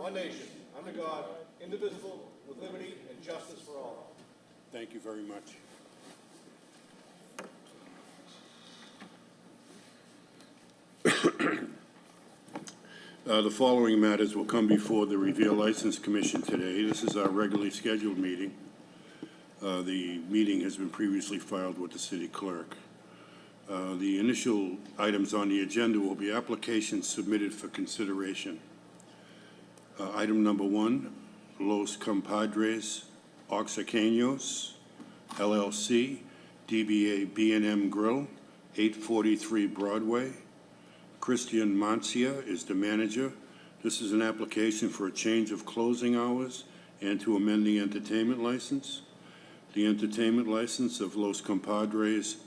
one nation, under God, indivisible, with liberty and justice for all. Thank you very much. The following matters will come before the Revere License Commission today. This is our regularly scheduled meeting. The meeting has been previously filed with the city clerk. The initial items on the agenda will be applications submitted for consideration. Item number 1, Los Compadres Oaxaqueños, LLC, DBA B&M Grill, 843 Broadway. Christian Mancia is the manager. This is an application for a change of closing hours and to amend the entertainment license. The entertainment license of Los Compadres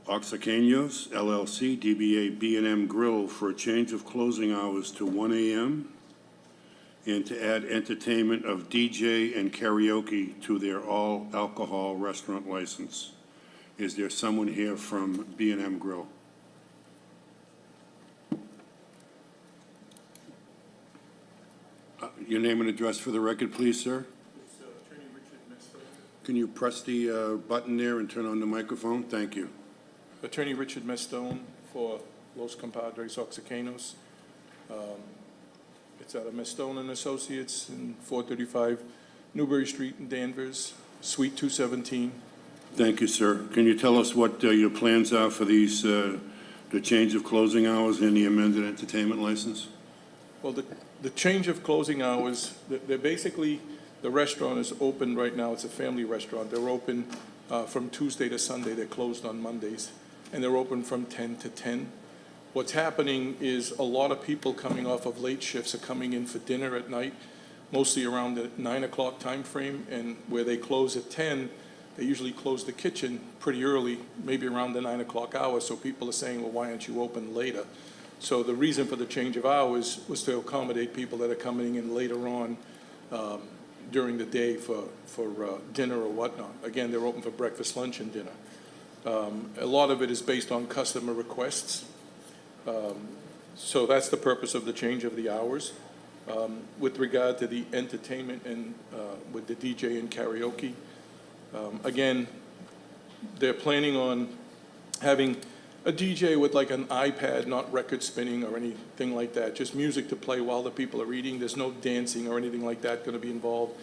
Oaxaqueños, LLC, DBA B&M Grill for a change of closing hours to 1 a.m. and to add entertainment of DJ and karaoke to their all-alcohol restaurant license. Is there someone here from B&M Grill? Your name and address for the record, please, sir. It's Attorney Richard Mestone. Can you press the button there and turn on the microphone? Thank you. Attorney Richard Mestone for Los Compadres Oaxaqueños. It's out of Mestone and Associates in 435 Newbury Street in Danvers, Suite 217. Thank you, sir. Can you tell us what your plans are for these, the change of closing hours and the amended entertainment license? Well, the change of closing hours, they're basically, the restaurant is open right now. It's a family restaurant. They're open from Tuesday to Sunday. They're closed on Mondays. And they're open from 10 to 10. What's happening is a lot of people coming off of late shifts are coming in for dinner at night, mostly around the 9 o'clock time frame, and where they close at 10, they usually close the kitchen pretty early, maybe around the 9 o'clock hour, so people are saying, well, why aren't you open later? So the reason for the change of hours was to accommodate people that are coming in later on during the day for dinner or whatnot. Again, they're open for breakfast, lunch, and dinner. A lot of it is based on customer requests. So that's the purpose of the change of the hours. With regard to the entertainment and with the DJ and karaoke, again, they're planning on having a DJ with like an iPad, not record spinning or anything like that, just music to play while the people are eating. There's no dancing or anything like that going to be involved.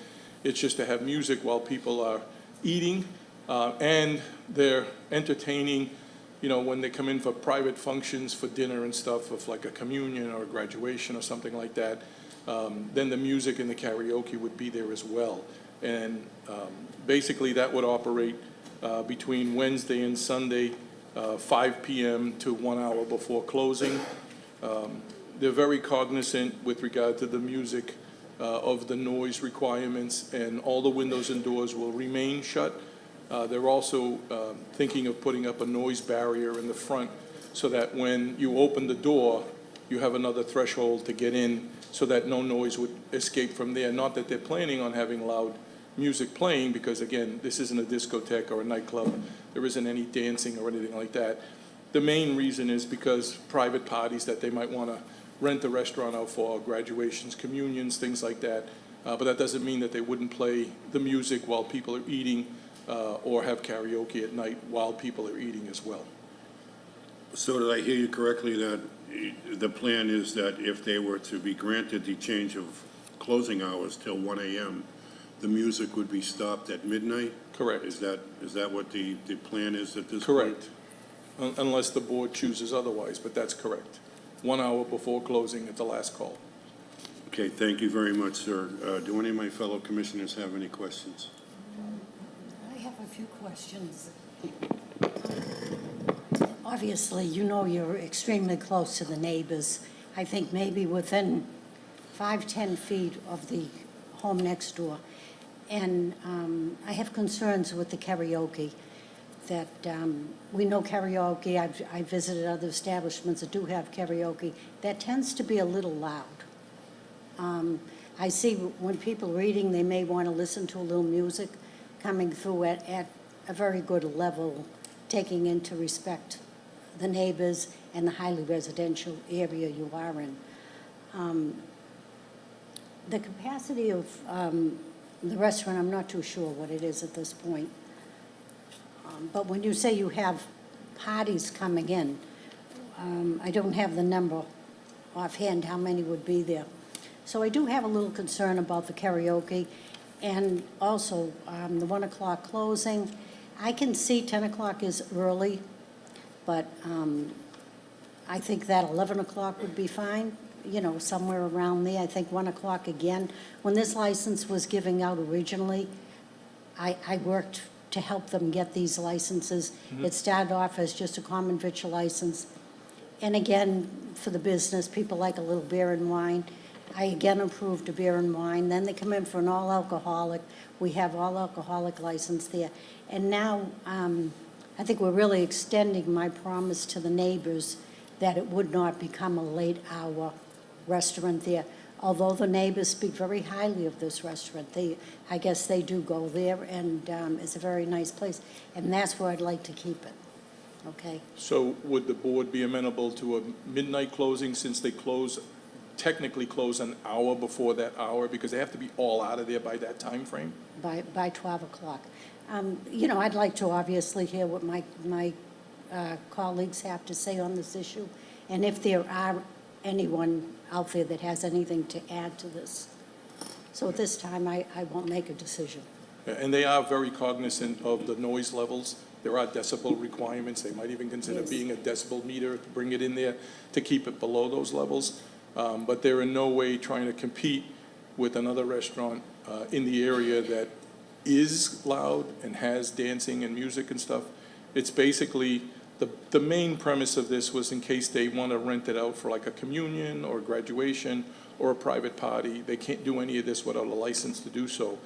It's just to have music while people are eating, and they're entertaining, you know, when they come in for private functions for dinner and stuff, of like a communion or a graduation or something like that, then the music and the karaoke would be there as well. And basically that would operate between Wednesday and Sunday, 5 p.m. to 1 hour before closing. They're very cognizant with regard to the music of the noise requirements, and all the windows and doors will remain shut. They're also thinking of putting up a noise barrier in the front so that when you open the door, you have another threshold to get in so that no noise would escape from there. Not that they're planning on having loud music playing, because again, this isn't a discotheque or a nightclub. There isn't any dancing or anything like that. The main reason is because private parties that they might want to rent the restaurant out for, graduations, communions, things like that. But that doesn't mean that they wouldn't play the music while people are eating, or have karaoke at night while people are eating as well. So did I hear you correctly that the plan is that if they were to be granted the change of closing hours till 1 a.m., the music would be stopped at midnight? Correct. Is that what the plan is at this Correct. point? Unless the board chooses otherwise, but that's correct. 1 hour before closing at the last call. Okay, thank you very much, sir. Do any of my fellow commissioners have any questions? I have a few questions. Obviously, you know you're extremely close to the neighbors. I think maybe within 5-10 feet of the home next door. And I have concerns with the karaoke, that we know karaoke. I visited other establishments that do have karaoke. That tends to be a little loud. I see when people are eating, they may want to listen to a little music coming through at a very good level, taking into respect the neighbors and the highly residential area you are in. The capacity of the restaurant, I'm not too sure what it is at this point. But when you say you have parties coming in, I don't have the number offhand, how many would be there. So I do have a little concern about the karaoke, and also the 1 o'clock closing. I can see 10 o'clock is early, but I think that 11 o'clock would be fine, you know, somewhere around there. I think 1 o'clock again. When this license was giving out originally, I worked to help them get these licenses. It started off as just a common victual license. And again, for the business, people like a little beer and wine. I again approved a beer and wine. Then they come in for an all-alcoholic. We have all-alcoholic license there. And now, I think we're really extending my promise to the neighbors that it would not become a late-hour restaurant there. Although the neighbors speak very highly of this restaurant, I guess they do go there, and it's a very nice place. And that's where I'd like to keep it, okay? So would the board be amenable to a midnight closing, since they technically close an hour before that hour, because they have to be all out of there by that time frame? By 12 o'clock. You know, I'd like to obviously hear what my colleagues have to say on this issue, and if there are anyone out there that has anything to add to this. So at this time, I won't make a decision. And they are very cognizant of the noise levels. There are decibel requirements. They might even consider Yes. being a decibel meter to bring it in there to keep it below those levels. But they're in no way trying to compete with another restaurant in the area that is loud and has dancing and music and stuff. It's basically, the main premise of this was in case they want to rent it out for like a communion or graduation or a private party. They can't do any of this without a license to do so.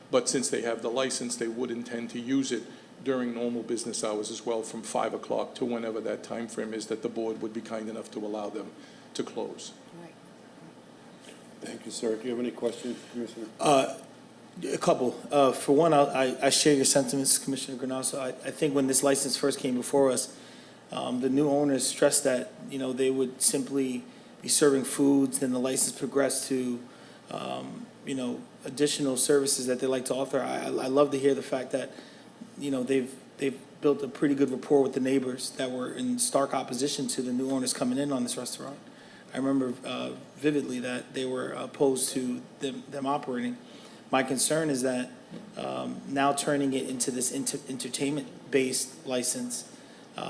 But since they have the license, they would intend to use it during normal business hours as well, from 5 o'clock to whenever that time frame is that the board would be kind enough to allow them to close. Right. Thank you, sir. Do you have any questions, Commissioner? A couple. For one, I share your sentiments, Commissioner Granasso. I think when this license first came before us, the new owners stressed that, you know, they would simply be serving foods, then the license progressed to, you know, additional services that they like to offer. I love to hear the fact that, you know, they've built a pretty good rapport with the neighbors that were in stark opposition to the new owners coming in on this restaurant. I remember vividly that they were opposed to them operating. My concern is that now turning it into this entertainment-based license,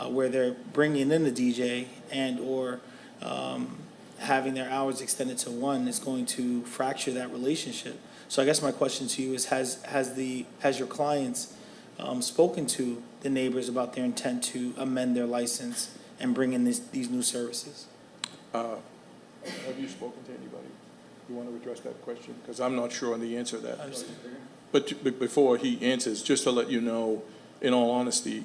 where they're bringing in the DJ and/or having their hours extended to 1 is going to fracture that relationship. So I guess my question to you is, has your clients spoken to the neighbors about their intent to amend their license and bring in these new services? Have you spoken to anybody? You want to address that question? Because I'm not sure on the answer to that. I understand. But before he answers, just to let you know, in all honesty,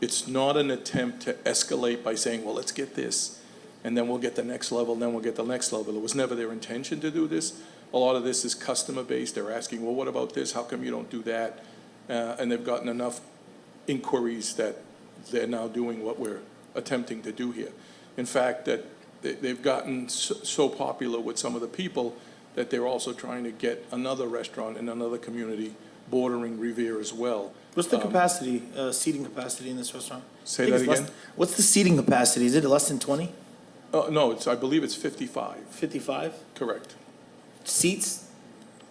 it's not an attempt to escalate by saying, well, let's get this, and then we'll get the next level, and then we'll get the next level. It was never their intention to do this. A lot of this is customer-based. They're asking, well, what about this? How come you don't do that? And they've gotten enough inquiries that they're now doing what we're attempting to do here. In fact, that they've gotten so popular with some of the people that they're also trying to get another restaurant in another community bordering Revere as well. What's the capacity, seating capacity in this restaurant? Say I think that it's less- again? What's the seating capacity? Is it less than 20, No, I believe it's 55, 55 correct. seats?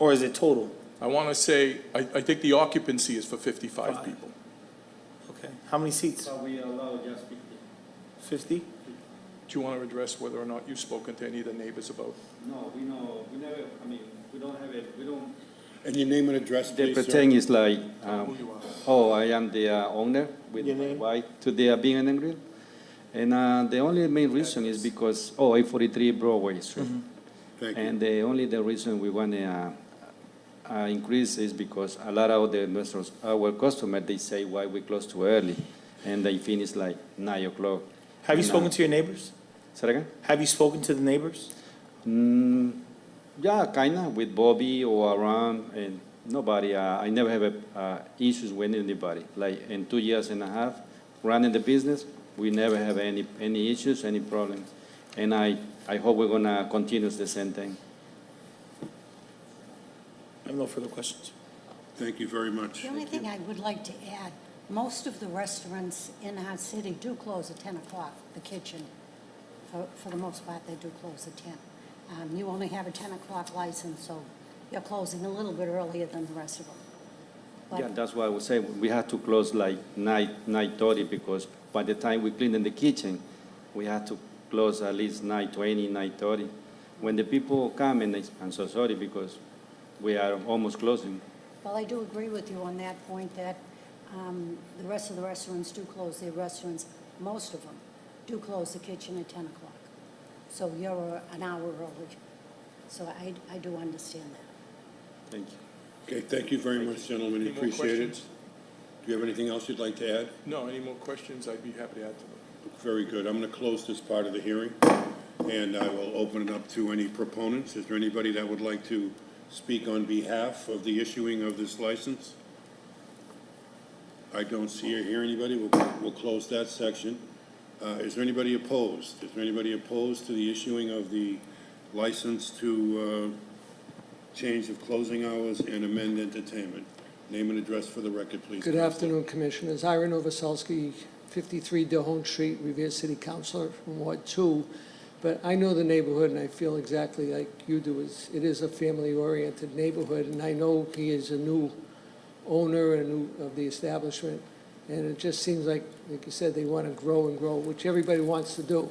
Or is it total? I want to say, I think the occupancy is for 55 Five. people. Okay. How many seats? We allow just 50. 50? Do you want to address whether or not you've spoken to any of the neighbors about? No, we know, we never, I mean, we don't have it, we don't. And your name and address, The please, sir? thing is like, Who you are? oh, I am the owner with Your my name? wife to the Being and Grill. And the only main reason is because, 843 Broadway Street. Thank you. And the reason we want to increase is because a lot of our customers, they say why we close too early, and they finish like 9 o'clock. Have you And, spoken to your neighbors? Say that again? Have you spoken to the neighbors? Yeah, kind of, with Bobby or around, and nobody, I never have issues with anybody. Like in 2 years and a half running the business, we never have any issues, any problems. And I hope we're going to continue the same thing. have no further questions. Thank you very much. The only thing I would like to add, most of the restaurants in our city do close at 10 o'clock, the kitchen. For the most part, they do close at 10. You only have a 10 o'clock license, so you're closing a little bit earlier than the rest of them. But- Yeah, that's why I would say we have to close like 9:30, because by the time we clean in the kitchen, we have to close at least 9:20, 9:30. When the people come, and I'm so sorry because we are almost closing. Well, I do agree with you on that point, that the rest of the restaurants do close their restaurants, most of them do close the kitchen at 10 o'clock. So you're an hour early. So I do understand that. Thank you. Okay, thank you very much, gentlemen, Any more appreciate it. questions? Do you have anything else you'd like to add? No, any more questions? I'd be happy to add to them. Very good. I'm going to close this part of the hearing, and I will open it up to any proponents. Is there anybody that would like to speak on behalf of the issuing of this license? I don't see or hear anybody. We'll close that section. Is there anybody opposed? Is there anybody opposed to the issuing of the license to change of closing hours and amend entertainment? Name and address for the record, please. Good afternoon, Commissioners. Ira Novoselsky, 53 Dillon Street, Revere City Councilor from Ward 2. But I know the neighborhood, and I feel exactly like you do. It is a family-oriented neighborhood, and I know he is a new owner of the establishment. And it just seems like you said, they want to grow and grow, which everybody wants to do.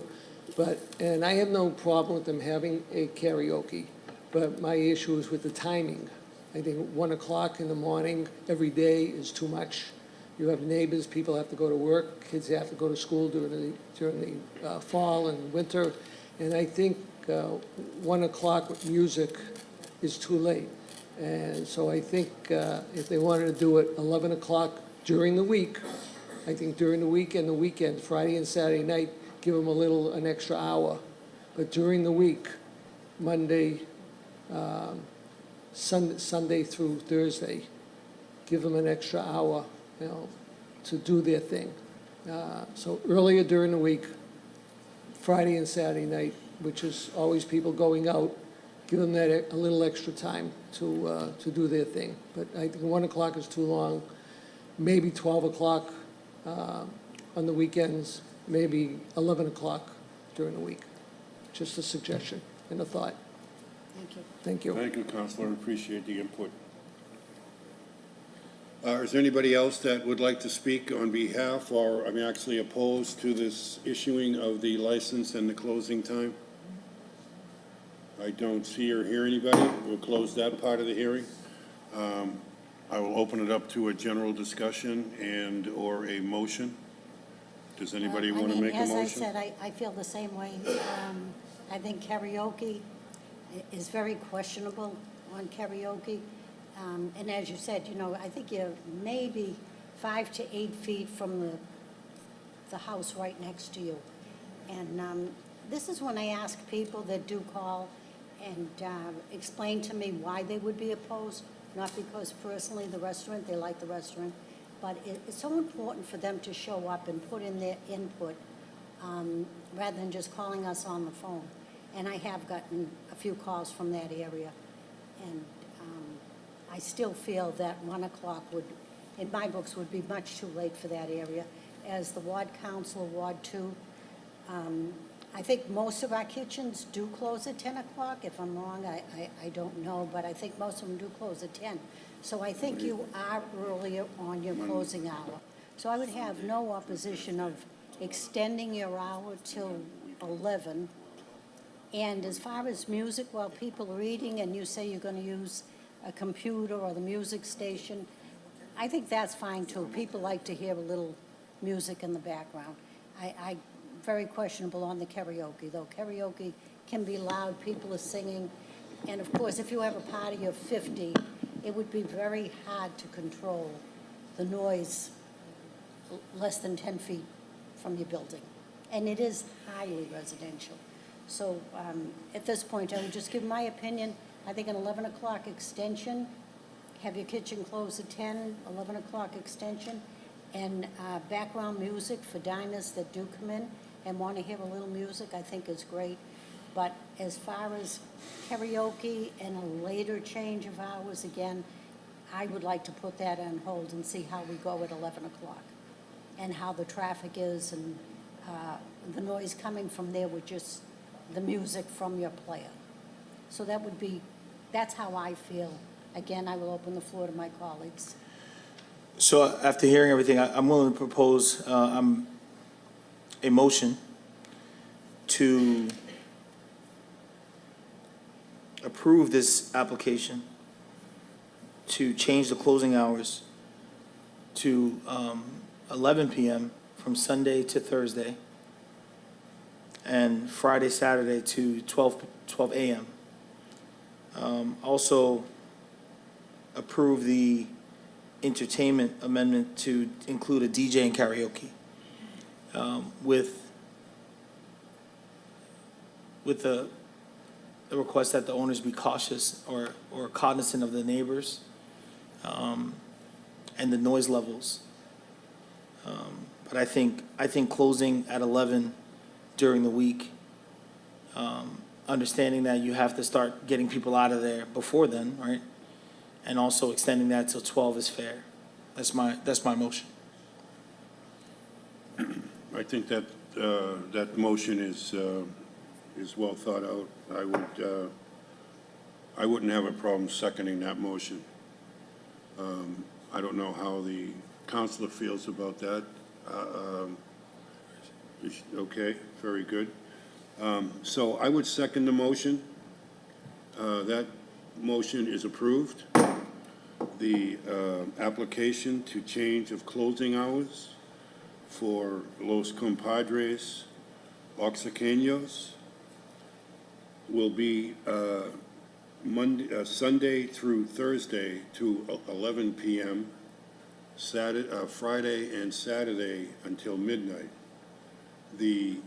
And I have no problem with them having a karaoke, but my issue is with the timing. I think 1 o'clock in the morning every day is too much. You have neighbors, people have to go to work, kids have to go to school during the fall and winter. And I think 1 o'clock with music is too late. And so I think if they wanted to do it 11 o'clock during the week, I think during the week and the weekend, Friday and Saturday night, give them an extra hour. But during the week, Monday, Sunday through Thursday, give them an extra hour, to do their thing. So earlier during the week, Friday and Saturday night, which is always people going out, give them that a little extra time to do their thing. But I think 1 o'clock is too long. Maybe 12 o'clock on the weekends, maybe 11 o'clock during the week. Just a suggestion and a thought. Thank you. Thank you, Counselor. Appreciate the input. Is there anybody else that would like to speak on behalf or, actually opposed to this issuing of the license and the closing time? I don't see or hear anybody. We'll close that part of the hearing. I will open it up to a general discussion and/or a motion. Does anybody want to make a motion? As I said, I feel the same way. I think karaoke is very questionable on karaoke. And as you said, I think you're maybe 5 to 8 feet from the house right next to you. And this is when I ask people that do call and explain to me why they would be opposed, not because personally they like the restaurant, but it's so important for them to show up and put in their input rather than just calling us on the phone. And I have gotten a few calls from that area. And I still feel that 1 o'clock in my books, would be much too late for that area. As the ward council, Ward 2, I think most of our kitchens do close at 10 o'clock. If I'm wrong, I don't know, but I think most of them do close at 10. So I think you are earlier on your closing hour. So I would have no opposition of extending your hour till 11. And as far as music, while people are eating and you say you're going to use a computer or the music station, I think that's fine too. People like to hear a little music in the background. I very questionable on the karaoke, though. Karaoke can be loud, people are singing, and of course, if you have a party of 50, it would be very hard to control the noise less than 10 feet from your building. And it is highly residential. So at this point, I would just give my opinion. I think an 11 o'clock extension, have your kitchen closed at 10, 11 o'clock extension, and background music for diners that do come in and want to hear a little music, I think is great. But as far as karaoke and a later change of hours, again, I would like to put that on hold and see how we go at 11 o'clock, and how the traffic is, and the noise coming from there with just the music from your player. So that would be, that's how I feel. Again, I will open the floor to my colleagues. So after hearing everything, I'm willing to propose a motion to approve this application to change the closing hours to 11 PM from Sunday to Thursday, and Friday, Saturday to 12 AM. Also approve the entertainment amendment to include a DJ and karaoke, with the request that the owners be cautious or cognizant of the neighbors, and the noise levels. But I think closing at 11 during the week, understanding that you have to start getting people out of there before then, right? And also extending that till 12 is fair. That's my motion. I think that, that motion is well thought out. I wouldn't have a problem seconding that motion. I don't know how the counselor feels about that. Okay, very good. So I would second the motion. That motion is approved. The application to change of closing hours for Los Compadres Oaxaqueños will be Sunday through Thursday to 11 p.m., Friday and Saturday until midnight. The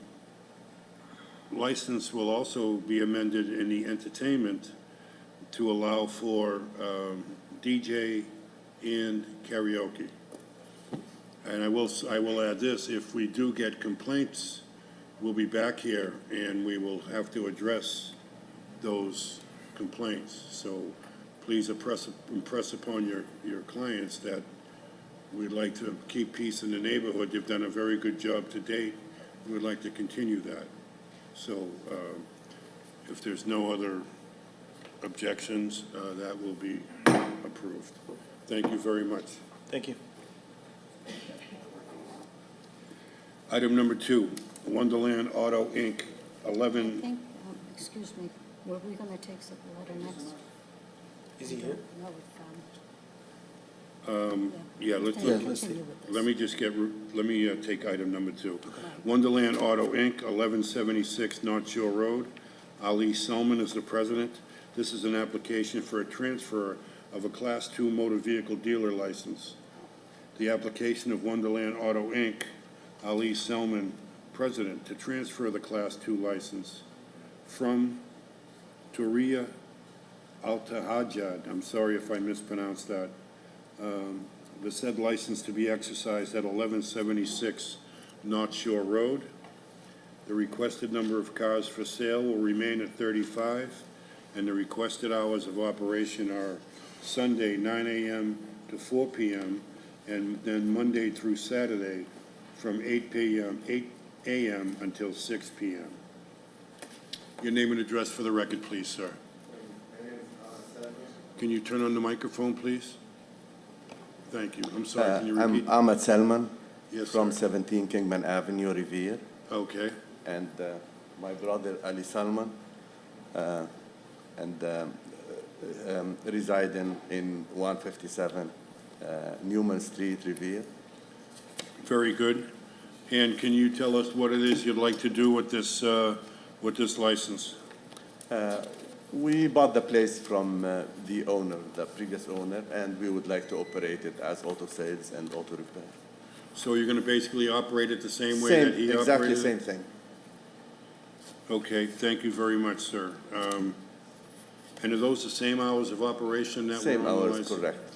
license will also be amended in the entertainment to allow for DJ and karaoke. And I will add this: if we do get complaints, we'll be back here and we will have to address those complaints. So please impress upon your clients that we'd like to keep peace in the neighborhood. They've done a very good job to date. We'd like to continue that. So if there's no other objections, that will be approved. Thank you very much. Thank you. Item number 2, Wonderland Auto, Inc., I 11. think, excuse me, were we going to take the letter next? Is he here? No, Yeah, let's Continue look. with this. Let me take item number 2. Wonderland Auto, Inc., 1176 North Shore Road. Ali Selman is the president. This is an application for a transfer of a Class 2 motor vehicle dealer license. The application of Wonderland Auto, Inc., Ali Selman, president, to transfer the Class 2 license from Turia Altahajad, I'm sorry if I mispronounced that, the said license to be exercised at 1176 North Shore Road. The requested number of cars for sale will remain at 35, and the requested hours of operation are Sunday 9 a.m. to 4 p.m., and then Monday through Saturday from 8 a.m. until 6 p.m. Your name and address for the record, please, sir. Can you turn on the microphone, please? Thank you. I'm sorry, can you repeat? I'm Ahmed Salman Yes, from sir. 17 Kingman Avenue, Revere, Okay, and my brother Ali Salman, residing in 157 Newman Street, Revere. very good. And can you tell us what it is you'd like to do with this license? We bought the place from the owner, the previous owner, and we would like to operate it as auto sales and auto repair. So you're going to basically operate it the same way that he operated? Exactly it? same thing. Okay, thank you very much, sir. And are those the same hours of operation that were Same on the hours, license? correct.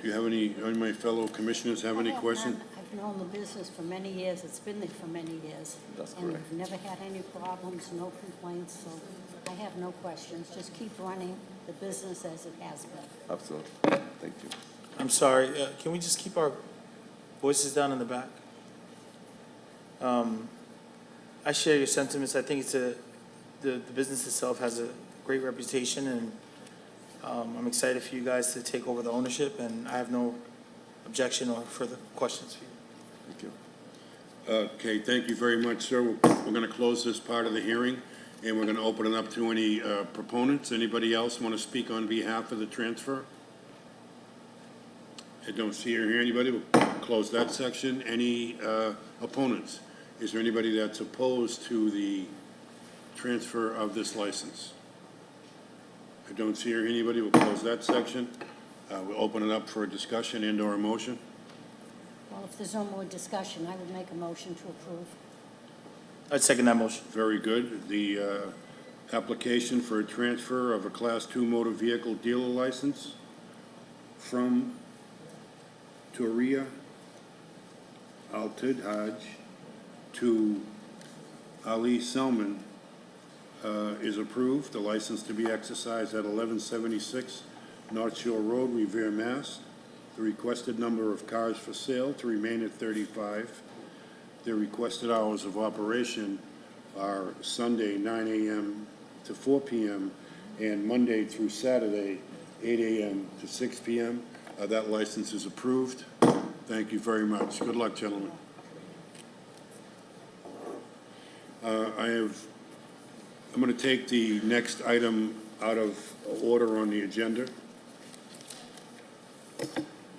Do you have any of my fellow commissioners have any questions? I've I've known the business for many years, it's been there for many years. That's And correct. we've never had any problems, no complaints, so I have no questions. Just keep running the business as it has been. Absolutely. Thank you. I'm sorry, can we just keep our voices down in the back? I share your sentiments. I think the business itself has a great reputation, and I'm excited for you guys to take over the ownership, and I have no objection or further questions for you. Thank you. Okay, thank you very much, sir. We're going to close this part of the hearing, and we're going to open it up to any proponents. Anybody else want to speak on behalf of the transfer? I don't see or hear anybody. We'll close that section. Any opponents? Is there anybody that's opposed to the transfer of this license? I don't see or hear anybody. We'll close that section. We'll open it up for a discussion and/or a motion. Well, if there's no more discussion, I would make a motion to approve. I'd second that motion. Very good. The application for a transfer of a Class II motor vehicle dealer license from Turia Al-Tidhaj to Ali Selman is approved. The license to be exercised at 1176 North Shore Road, Revere, Mass. The requested number of cars for sale to remain at 35. The requested hours of operation are Sunday, 9 a.m. to 4 p.m., and Monday through Saturday, 8 a.m. to 6 p.m. That license is approved. Thank you very much. Good luck, gentlemen. I'm going to take the next item out of order on the agenda.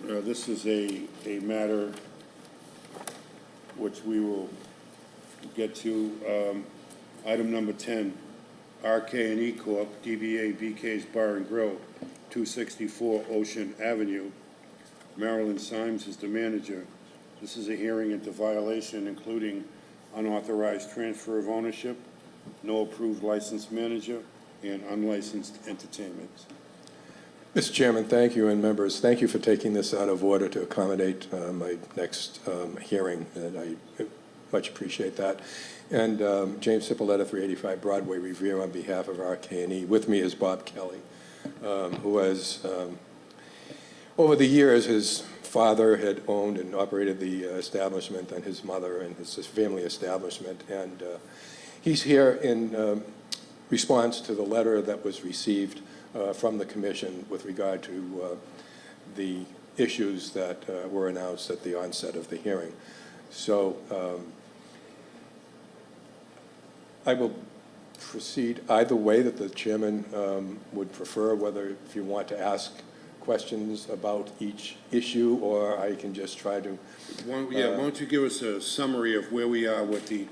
This is a matter which we will get to. Item number 10, RK&E Corp., DBA BK's Bar and Grill, 264 Ocean Avenue. Marilyn Symes is the manager. This is a hearing into violation, including unauthorized transfer of ownership, no approved licensed manager, and unlicensed entertainment. Mr. Chairman, thank you, and members, thank you for taking this out of order to accommodate my next hearing, and I much appreciate that. And James Cipolletta, 385 Broadway, Revere, on behalf of RK&E. With me is Bob Kelly, who has, over the years, his father had owned and operated the establishment, and his mother and his family establishment. And he's here in response to the letter that was received from the commission with regard to the issues that were announced at the onset of the hearing. So I will proceed either way that the chairman would prefer, whether if you want to ask questions about each issue, or I can just try to. Why don't you give us a summary of where we are with the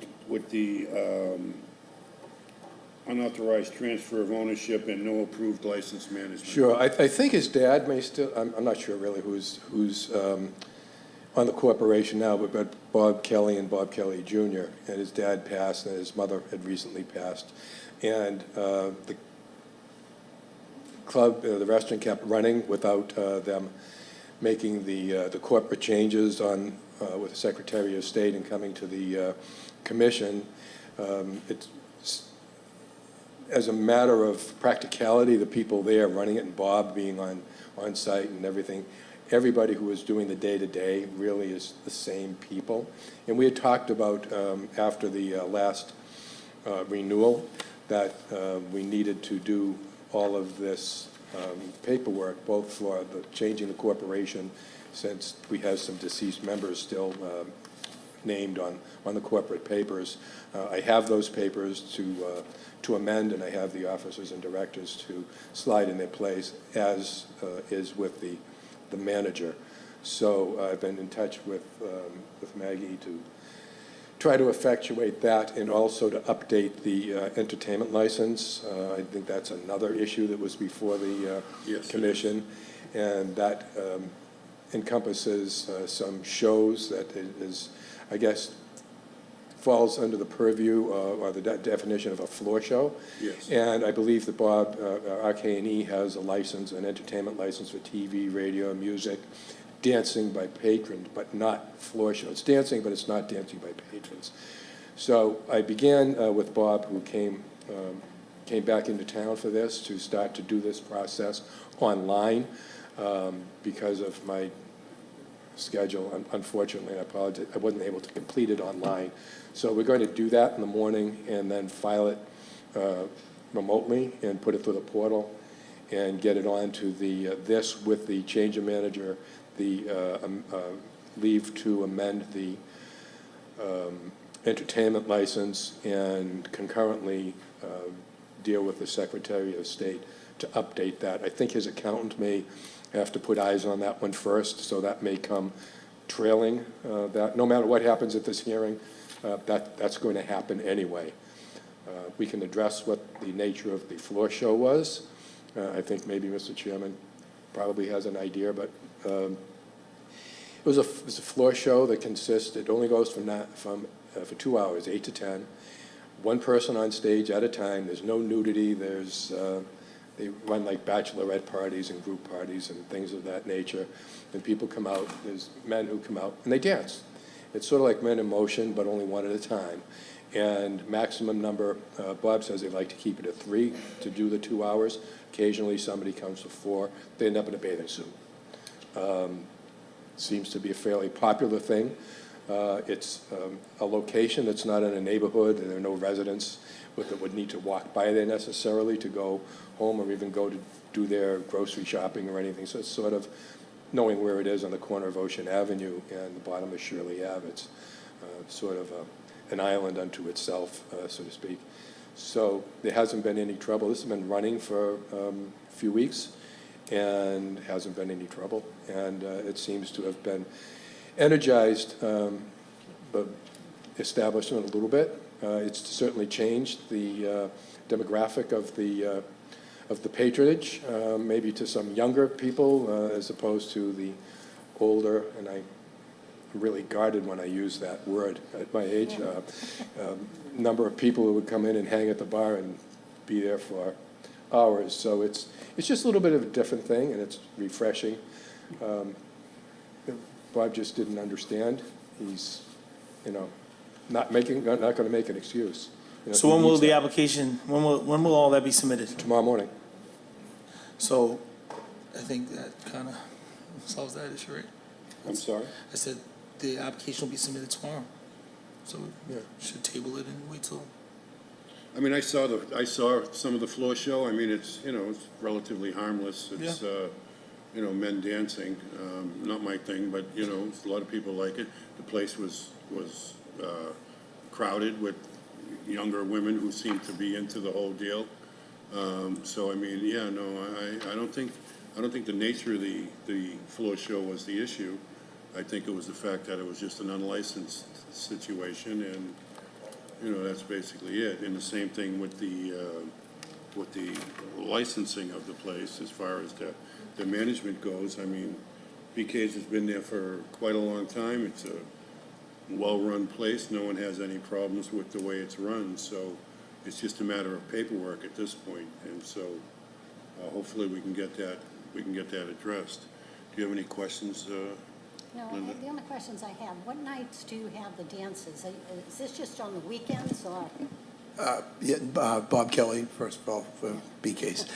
unauthorized transfer of ownership and no approved license management? Sure. I think his dad may still, I'm not sure really who's on the corporation now, but Bob Kelly and Bob Kelly Jr., and his dad passed, and his mother had recently passed. And the club, the restaurant kept running without them making the corporate changes on with the Secretary of State and coming to the commission. It's as a matter of practicality, the people there running it, and Bob being on site and everything, everybody who was doing the day-to-day really is the same people. And we had talked about, after the last renewal, that we needed to do all of this paperwork, both for the changing the corporation, since we have some deceased members still named on the corporate papers. I have those papers to amend, and I have the officers and directors to slide in their place, as is with the manager. So I've been in touch with Maggie to try to effectuate that, and also to update the entertainment license. I think that's another issue that was before the commission, and that encompasses some shows that is, I guess, falls under the purview or the definition of a floor show. Yes. And I believe that Bob, RK&E has a license, an entertainment license for TV, radio, music, dancing by patrons, but not floor show. It's dancing, but it's not dancing by patrons. So I began with Bob, who came back into town for this, to start to do this process online because of my schedule. Unfortunately, I apologize, I wasn't able to complete it online. So we're going to do that in the morning and then file it remotely and put it through the portal and get it on to the, this with the change of manager, the leave to amend the entertainment license, and concurrently deal with the Secretary of State to update that. I think his accountant may have to put eyes on that one first, so that may come trailing that. No matter what happens at this hearing, that's going to happen anyway. We can address what the nature of the floor show was. I think maybe Mr. Chairman probably has an idea, but it was a floor show that consists, it only goes for 2 hours, 8 to 10. One person on stage at a time. There's no nudity. They run like bachelorette parties and group parties and things of that nature. And people come out, there's men who come out and they dance. It's sort of like Men in Motion, but only one at a time. And maximum number, Bob says they'd like to keep it at 3 to do the 2 hours. Occasionally somebody comes for 4. They end up in a bathing suit. Seems to be a fairly popular thing. It's a location that's not in a neighborhood, and there are no residents that would need to walk by there necessarily to go home or even go to do their grocery shopping or anything. So it's sort of knowing where it is on the corner of Ocean Avenue and the bottom of Shirley Ave. It's sort of an island unto itself, so to speak. So there hasn't been any trouble. This has been running for a few weeks and hasn't been any trouble. And it seems to have been energized the establishment a little bit. It's certainly changed the demographic of the patronage, maybe to some younger people as opposed to the older, and I'm really guarded when I use that word at my age. Number of people who would come in and hang at the bar and be there for hours. So it's just a little bit of a different thing, and it's refreshing. Bob just didn't understand. He's, not going to make an excuse. So when will the application, when will all that be submitted? Tomorrow morning. So I think that kind of solves that issue, right? I'm sorry? I said the application will be submitted tomorrow. So we Yeah. should table it and wait till. I mean, I saw some of the floor show. I mean, it's relatively harmless. It's, men dancing, not my thing, but, a lot of people like it. The place was crowded with younger women who seemed to be into the whole deal. So, I mean, I don't think the nature of the floor show was the issue. I think it was the fact that it was just an unlicensed situation, and, that's basically it. And the same thing with the licensing of the place as far as the management goes. I mean, BK's has been there for quite a long time. It's a well-run place. No one has any problems with the way it's run. So it's just a matter of paperwork at this point. And so hopefully we can get that addressed. Do you have any questions, No, Linda? the only questions I have, what nights do you have the dances? Is this just on the weekends or? Bob Kelly, first of all, for BK's.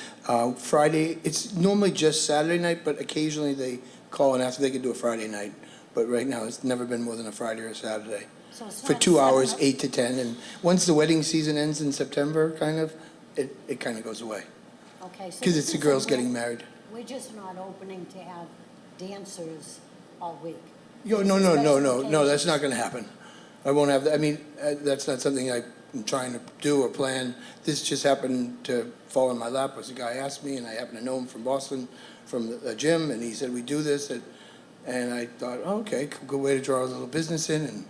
Friday, it's normally just Saturday night, but occasionally they call and ask if they could do a Friday night. But right now, it's never been more than a Friday or a Saturday. So it's For not 2 hours, 7 8 to 10. And once the wedding season ends in September, it kind of goes away. Okay, so. Because this it's the is girls a getting married. We're just not opening to have dancers all week. No, that's not going to happen. I won't have, that's not something I'm trying to do or plan. This just happened to fall in my lap, as a guy asked me, and I happen to know him from Boston, from the gym, and he said, we do this, and I thought, oh, okay, good way to draw a little business in, and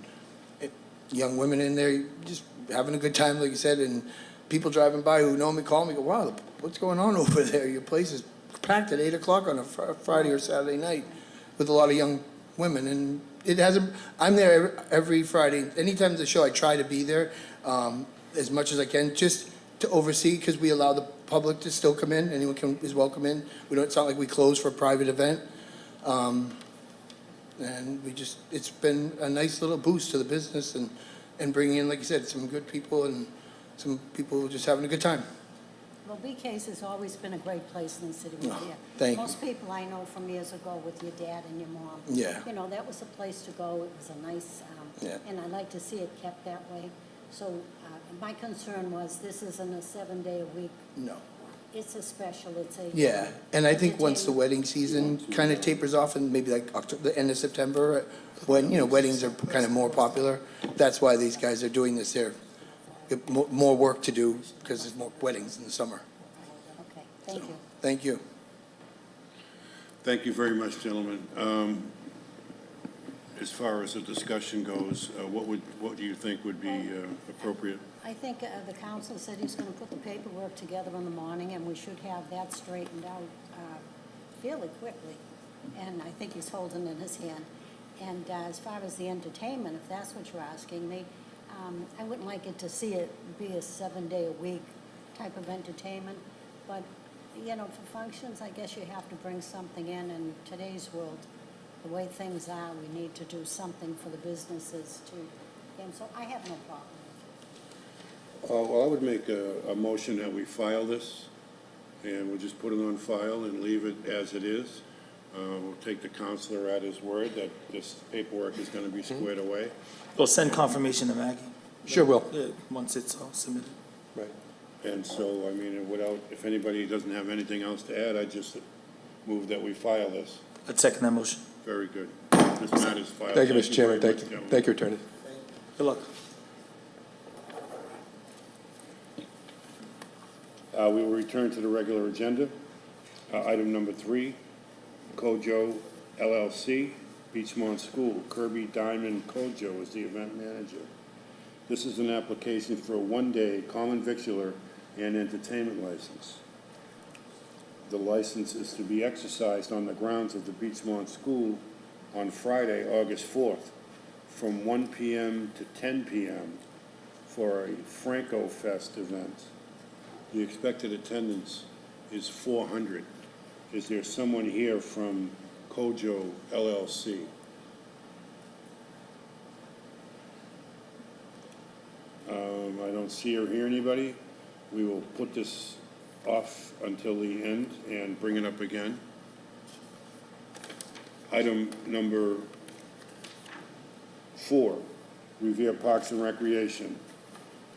young women in there just having a good time, like you said, and people driving by who know me call me, go, wow, what's going on over there? Your place is packed at 8 o'clock on a Friday or Saturday night with a lot of young women, and it hasn't. I'm there every Friday. Anytime the show, I try to be there as much as I can, just to oversee, because we allow the public to still come in. Anyone is welcome in. It's not like we close for a private event. And it's been a nice little boost to the business and bringing in, like you said, some good people and some people just having a good time. Well, BK's has always been a great place in the city of Revere. thank you. Most people I know from years ago with your dad and your mom. Yeah. You know, that was a place to go. It was a nice, Yeah. and I like to see it kept that way. So my concern was, this isn't a 7-day-a-week. No. It's a special, it's a. Yeah, and I think once the entertainment. wedding season kind of tapers off and maybe like October, the end of September, when, weddings are kind of more popular, that's why these guys are doing this here. More work to do because there's more weddings in the summer. Okay, thank you. Thank you. Thank you very much, gentlemen. As far as the discussion goes, what do you think would be appropriate? I think the council said he's going to put the paperwork together in the morning, and we should have that straightened out fairly quickly. And I think he's holding it in his hand. And as far as the entertainment, if that's what you're asking me, I wouldn't like it to see it be a 7-day-a-week type of entertainment. But, for functions, I guess you have to bring something in. In today's world, the way things are, we need to do something for the businesses too. And so I have no problem. Well, I would make a motion that we file this, and we'll just put it on file and leave it as it is. We'll take the counselor at his word that this paperwork is going to be squared away. We'll send confirmation to Maggie. Sure will. Once it's all submitted. Right. And so, I mean, if anybody doesn't have anything else to add, I just move that we file this. I'd second that motion. Very good. This matter is filed. Thank you, Mr. Chairman. very Thank much, you. gentlemen. Thank you, Attorney. Good luck. We will return to the regular agenda. Item number 3, Kojo LLC, Beachmont School. Kirby Diamond Kojo is the event manager. This is an application for a 1-day common victular and entertainment license. The license is to be exercised on the grounds of the Beachmont School on Friday, August 4th, from 1 p.m. to 10 p.m. for a Franco Fest event. The expected attendance is 400. Is there someone here from Kojo LLC? I don't see or hear anybody. We will put this off until the end and bring it up again. Item number 4, Revere Parks and Recreation.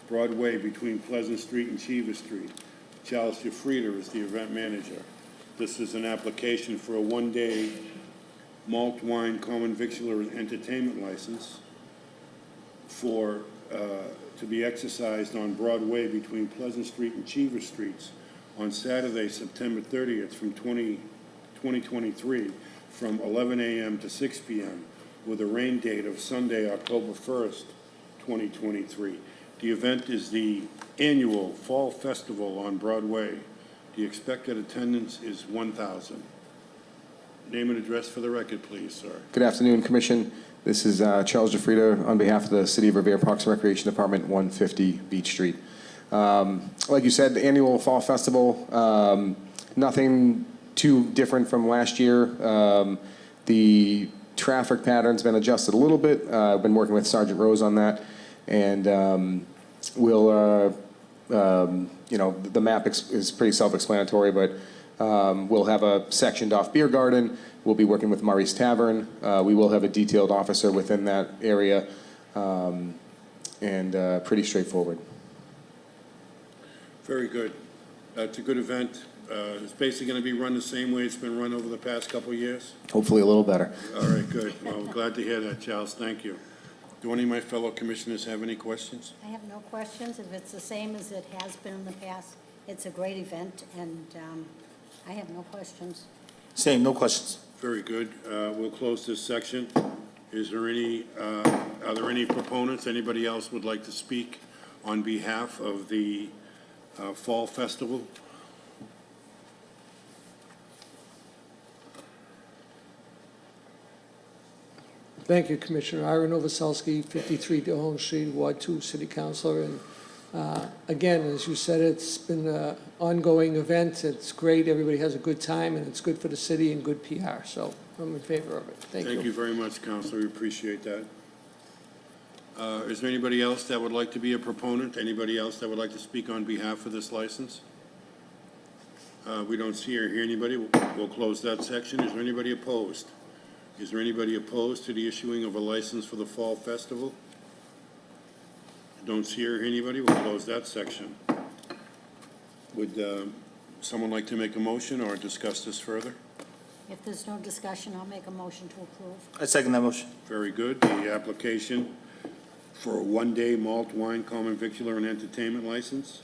Broadway between Pleasant Street and Cheever Street. Charles Jafrida is the event manager. This is an application for a 1-day malt wine common victular and entertainment license to be exercised on Broadway between Pleasant Street and Cheever Streets on Saturday, September 30th from 2023 from 11 a.m. to 6 p.m. with a rain date of Sunday, October 1st, 2023. The event is the annual Fall Festival on Broadway. The expected attendance is 1,000. Name and address for the record, please, sir. Good afternoon, Commission. This is Charles Jafrida on behalf of the City of Revere Parks and Recreation Department, 150 Beach Street. Like you said, the annual Fall Festival, nothing too different from last year. The traffic pattern's been adjusted a little bit. I've been working with Sergeant Rose on that, and we'll, the map is pretty self-explanatory, but we'll have a sectioned off beer garden. We'll be working with Murray's Tavern. We will have a detailed officer within that area, and pretty straightforward. Very good. It's a good event. It's basically going to be run the same way it's been run over the past couple of years? Hopefully a little better. All right, good. Well, I'm glad to hear that, Charles. Thank you. Do any of my fellow commissioners have any questions? I have no questions. If it's the same as it has been in the past, it's a great event, and I have no questions. Same, no questions. Very good. We'll close this section. Is there any, are there any proponents? Anybody else would like to speak on behalf of the Fall Festival? Thank you, Commissioner. Ira Novoselsky, 53 DeHone Street, Ward 2, City Councilor. And again, as you said, it's been an ongoing event. It's great. Everybody has a good time, and it's good for the city and good PR. So I'm in favor of it. Thank Thank you very much, Counselor. We appreciate that. Is there anybody else that would like to be a proponent? Anybody else that would like to speak on behalf of this license? We don't see or hear anybody. We'll close that section. Is there anybody opposed? Is there anybody opposed to the issuing of a license for the Fall Festival? Don't see or hear anybody. We'll close that section. Would someone like to make a motion or discuss this further? If there's no discussion, I'll make a motion to approve. I second that motion. Very good. The application for a one-day malt wine common victular and entertainment license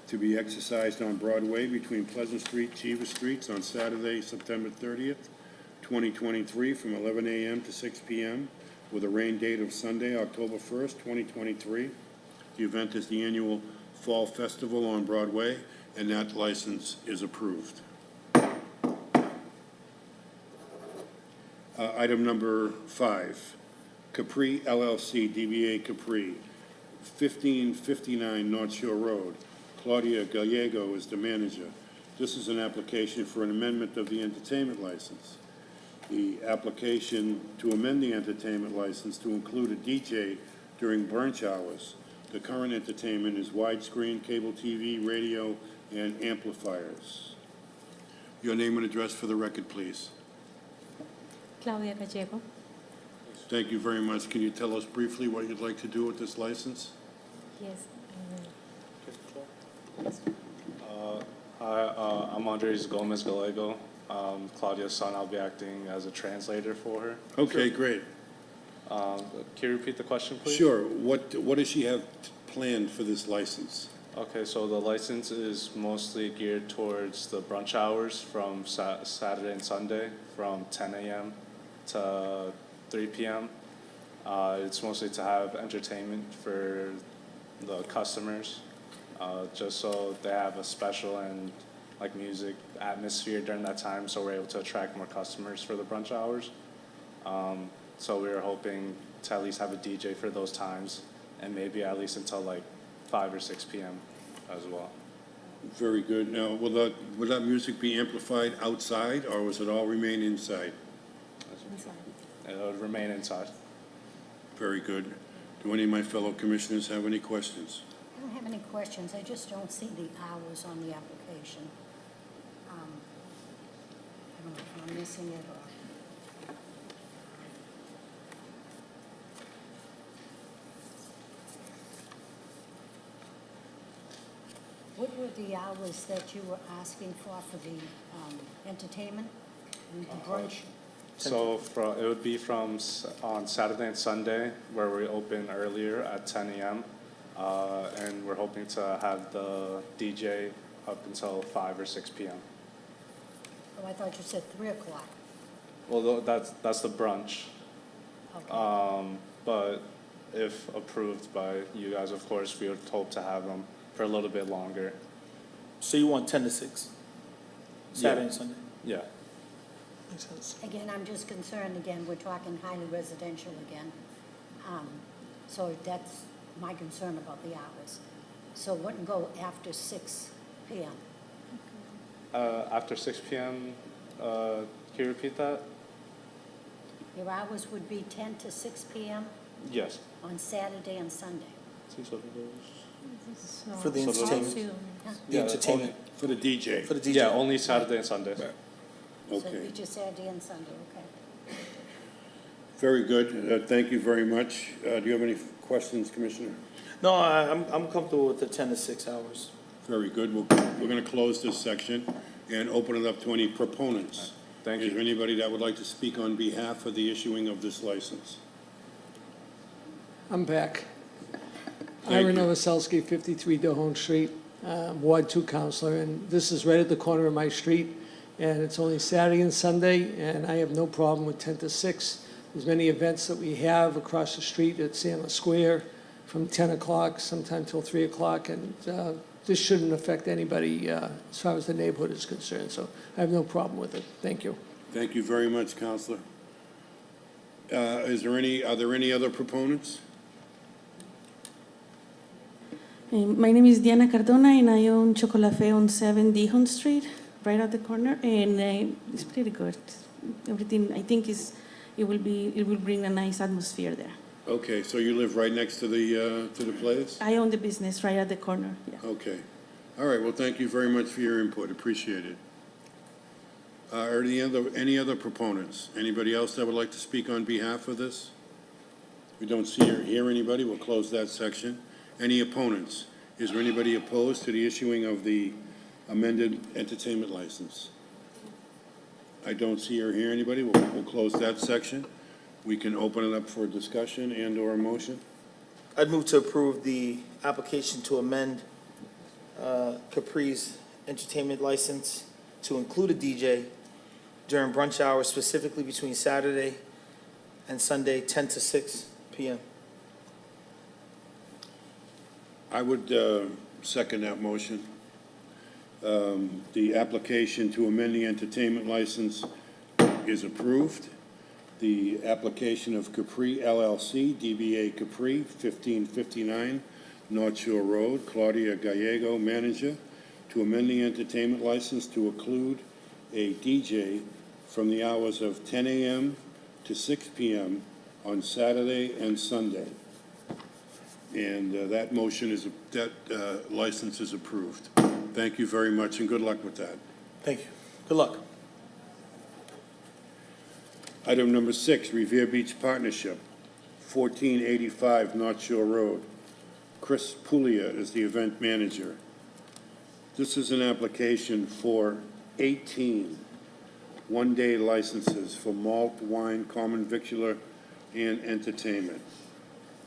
to be exercised on Broadway between Pleasant Street, Cheever Streets on Saturday, September 30th, 2023, from 11 a.m. to 6 p.m., with a rain date of Sunday, October 1st, 2023. The event is the annual Fall Festival on Broadway, and that license is approved. Item number 5, Capri LLC, DBA Capri, 1559 North Shore Road. Claudia Gallego is the manager. This is an application for an amendment of the entertainment license. The application to amend the entertainment license to include a DJ during brunch hours. The current entertainment is widescreen, cable TV, radio, and amplifiers. Your name and address for the record, please. Claudia Gallego. Thank you very much. Can you tell us briefly what you'd like to do with this license? Yes. Hi, I'm Andres Gomez Gallego. Claudia's son. I'll be acting as a translator for her. Okay, great. Can you repeat the question, please? Sure. What does she have planned for this license? Okay, so the license is mostly geared towards the brunch hours from Saturday and Sunday from 10 a.m. to 3 p.m. It's mostly to have entertainment for the customers, just so they have a special and like music atmosphere during that time, so we're able to attract more customers for the brunch hours. So we were hoping to at least have a DJ for those times, and maybe at least until like 5 or 6 p.m. as well. Very good. Now, will that music be amplified outside, or will it all remain inside? It would remain inside. Very good. Do any of my fellow commissioners have any questions? I don't have any questions. I just don't see the hours on the application. I don't know if I'm missing it or... What were the hours that you were asking for the entertainment and the brunch? So it would be on Saturday and Sunday, where we open earlier at 10 a.m. And we're hoping to have the DJ up until 5 or 6 p.m. Oh, I thought you said 3 o'clock. Well, that's the brunch. Okay. But if approved by you guys, of course, we would hope to have them for a little bit longer. So you want 10 to 6? Saturday and Sunday? Yeah. Makes sense. Again, I'm just concerned, again, we're talking highly residential again. So that's my concern about the hours. So wouldn't go after 6 p.m.? After 6 p.m., can you repeat that? Your hours would be 10 to 6 p.m. Yes. on Saturday and Sunday? For the entertainment? The Yeah, entertainment? For the DJ? For the DJ? Yeah, only Saturday and Sunday. So it'd Okay. be just Saturday and Sunday, okay. Very good. Thank you very much. Do you have any questions, Commissioner? No, I'm comfortable with the 10 to 6 hours. Very good. We're going to close this section and open it up to any proponents. Thank Is you. there anybody that would like to speak on behalf of the issuing of this license? I'm back. Thank Ira you. Novoselsky, 53 Dehone Street, Ward 2 Counselor, and this is right at the corner of my street, and it's only Saturday and Sunday, and I have no problem with 10 to 6. There's many events that we have across the street at Sandler Square from 10 o'clock, sometime till 3 o'clock, and this shouldn't affect anybody as far as the neighborhood is concerned, so I have no problem with it. Thank you. Thank you very much, Counselor. Are there any other proponents? My name is Diana Cardona, and I own Chocolafe on 7 Dihon Street. right at the corner, and it's pretty good. Everything, I think, it will bring a nice atmosphere there. Okay, so you live right next to the place? I own the business right at the corner, yeah. Okay. All right, well, thank you very much for your input, appreciate it. Are there any other proponents? Anybody else that would like to speak on behalf of this? We don't see or hear anybody, we'll close that section. Any opponents? Is there anybody opposed to the issuing of the amended entertainment license? I don't see or hear anybody, we'll close that section. We can open it up for discussion and/or a motion. I'd move to approve the application to amend Capri's entertainment license to include a DJ during brunch hours, specifically between Saturday and Sunday, 10 to 6 p.m. I would second that motion. The application to amend the entertainment license is approved. The application of Capri LLC, DBA Capri, 1559 North Shore Road, Claudia Gallego, manager, to amend the entertainment license to include a DJ from the hours of 10 a.m. to 6 p.m. on Saturday and Sunday. And that license is approved. Thank you very much, and good luck with that. Thank you. Good luck. Item number 6, Revere Beach Partnership, 1485 North Shore Road. Chris Puglia is the event manager. This is an application for 18 one-day licenses for malt, wine, common victular, and entertainment.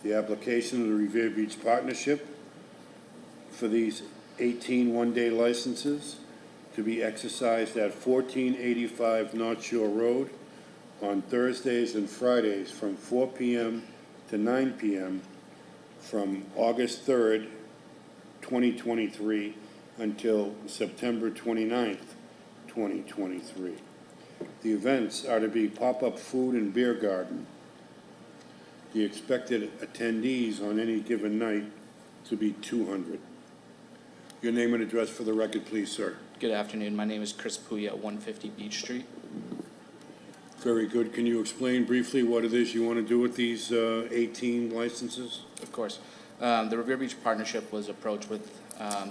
The application of the Revere Beach Partnership for these 18 one-day licenses to be exercised at 1485 North Shore Road on Thursdays and Fridays from 4 p.m. to 9 p.m. from August 3rd, 2023 until September 29th, 2023. The events are to be pop-up food and beer garden. The expected attendees on any given night to be 200. Your name and address for the record, please, sir. Good afternoon. My name is Chris Puglia at 150 Beach Street. Very good. Can you explain briefly what it is you want to do with these 18 licenses? Of course. The Revere Beach Partnership was approached with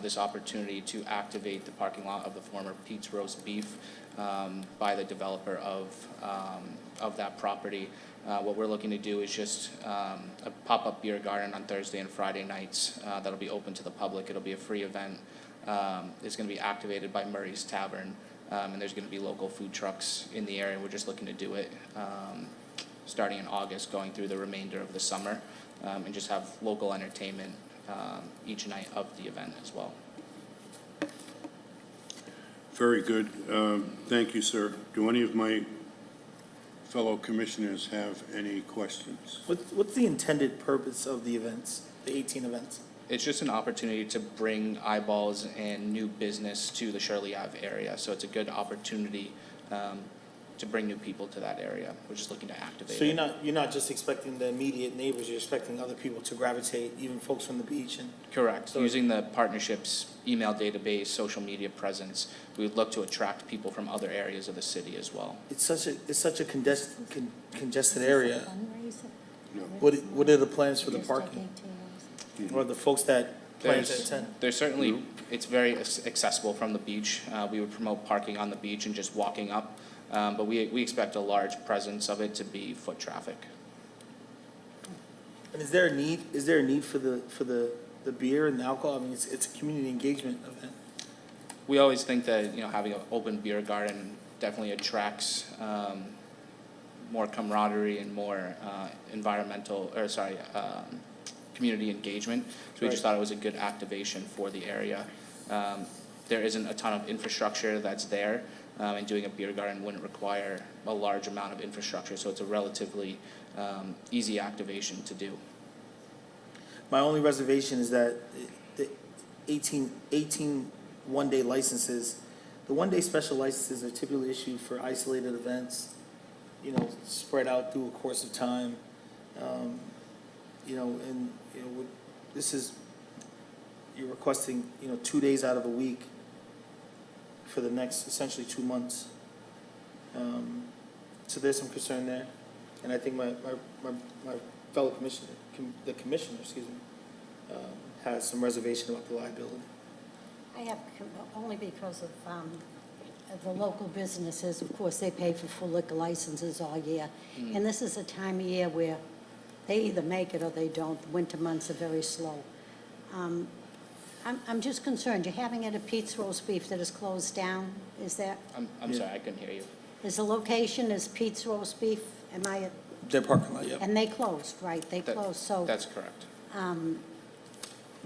this opportunity to activate the parking lot of the former Pete's Roast Beef by the developer of that property. What we're looking to do is just a pop-up beer garden on Thursday and Friday nights that'll be open to the public. It'll be a free event. It's going to be activated by Murray's Tavern, and there's going to be local food trucks in the area. We're just looking to do it starting in August, going through the remainder of the summer, and just have local entertainment each night of the event as well. Very good. Thank you, sir. Do any of my fellow commissioners have any questions? What's the intended purpose of the events, the 18 events? It's just an opportunity to bring eyeballs and new business to the Shirley Ave area. So it's a good opportunity to bring new people to that area. We're just looking to activate So it. you're not just expecting the immediate neighbors, you're expecting other people to gravitate, even folks from the beach and. Correct. So- Using the partnership's email database, social media presence, we would look to attract people from other areas of the city as well. It's such a congested area. Fundraiser? What are the plans for the parking? Or the folks that plan to There's, attend? there's certainly, it's very accessible from the beach. We would promote parking on the beach and just walking up. But we expect a large presence of it to be foot traffic. And is there a need for the beer and the alcohol? I mean, it's a community engagement event. We always think that, having an open beer garden definitely attracts more camaraderie and more community engagement. So we just thought it was a good activation for the area. There isn't a ton of infrastructure that's there, and doing a beer garden wouldn't require a large amount of infrastructure, so it's a relatively easy activation to do. My only reservation is that the 18 one-day licenses, the one-day special licenses are typically issued for isolated events, spread out through a course of time. This is, you're requesting, 2 days out of a week for the next essentially 2 months. So there's some concern there. And I think my fellow commissioner, the commissioner, has some reservation about the liability. I have, only because of the local businesses, of course, they pay for full liquor licenses all year. And this is a time of year where they either make it or they don't. The winter months are very slow. I'm just concerned, you're having it at Pete's Roast Beef that is closed down, is that, I'm sorry, I couldn't hear you. is the location is Pete's Roast Beef? Am I, Their parking lot, yep. and they closed, right? They closed, so That's correct.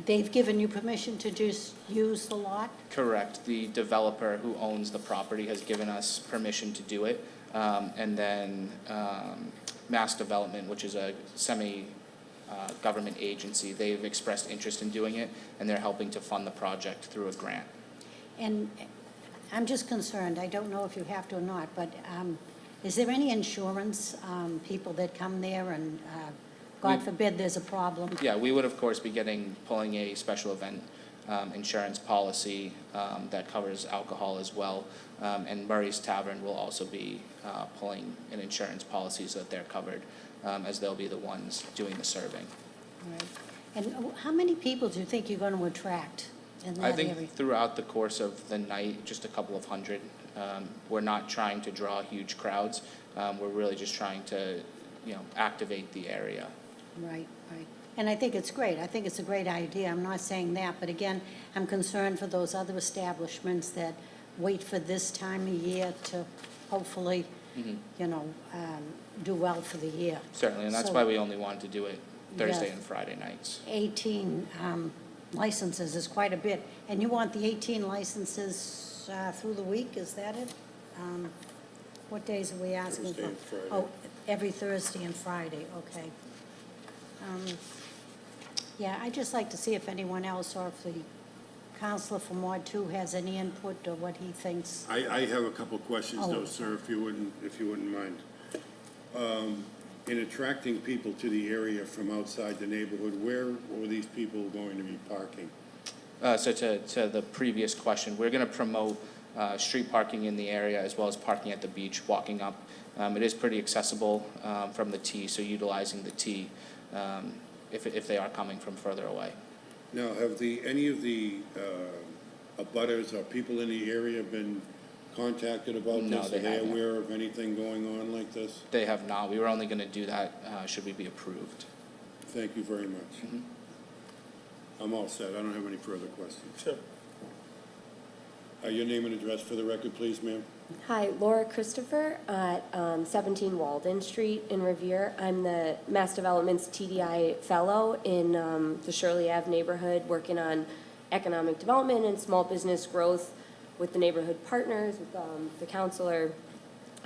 they've given you permission to just use the lot? Correct. The developer who owns the property has given us permission to do it. And then Mass Development, which is a semi-government agency, they've expressed interest in doing it, and they're helping to fund the project through a grant. And I'm just concerned, I don't know if you have to or not, but is there any insurance, people that come there and, God forbid, there's a problem? Yeah, we would, of course, be pulling a special event insurance policy that covers alcohol as well. And Murray's Tavern will also be pulling an insurance policy so that they're covered, as they'll be the ones doing the serving. All right. And how many people do you think you're going to attract in that I area? think throughout the course of the night, just a couple of hundred. We're not trying to draw huge crowds. We're really just trying to, activate the area. Right, right. And I think it's great. I think it's a great idea. I'm not saying that, but again, I'm concerned for those other establishments that wait for this time of year to hopefully, do well for the year. Certainly, and that's So- why we only wanted to do it Thursday Yeah. and Friday nights. 18 licenses is quite a bit. And you want the 18 licenses through the week, is that it? What days are we asking for? Thursday and Friday. Oh, every Thursday and Friday, okay. Yeah, I'd just like to see if anyone else or if the counselor from Ward 2 has any input or what he thinks. I have a couple questions Oh. though, sir, if you wouldn't mind. In attracting people to the area from outside the neighborhood, where were these people going to be parking? So to the previous question, we're going to promote street parking in the area as well as parking at the beach, walking up. It is pretty accessible from the T, so utilizing the T if they are coming from further away. Now, have any of the abutters or people in the area been contacted about this? No, they Are they haven't. aware of anything going on like this? They have not. We were only going to do that should we be approved. Thank you very much. I'm all set. I don't have any further questions. Sure. Your name and address for the record, please, ma'am? Hi, Laura Christopher at 17 Walden Street in Revere. I'm the Mass Development's TDI Fellow in the Shirley Ave neighborhood, working on economic development and small business growth with the neighborhood partners, with the counselor,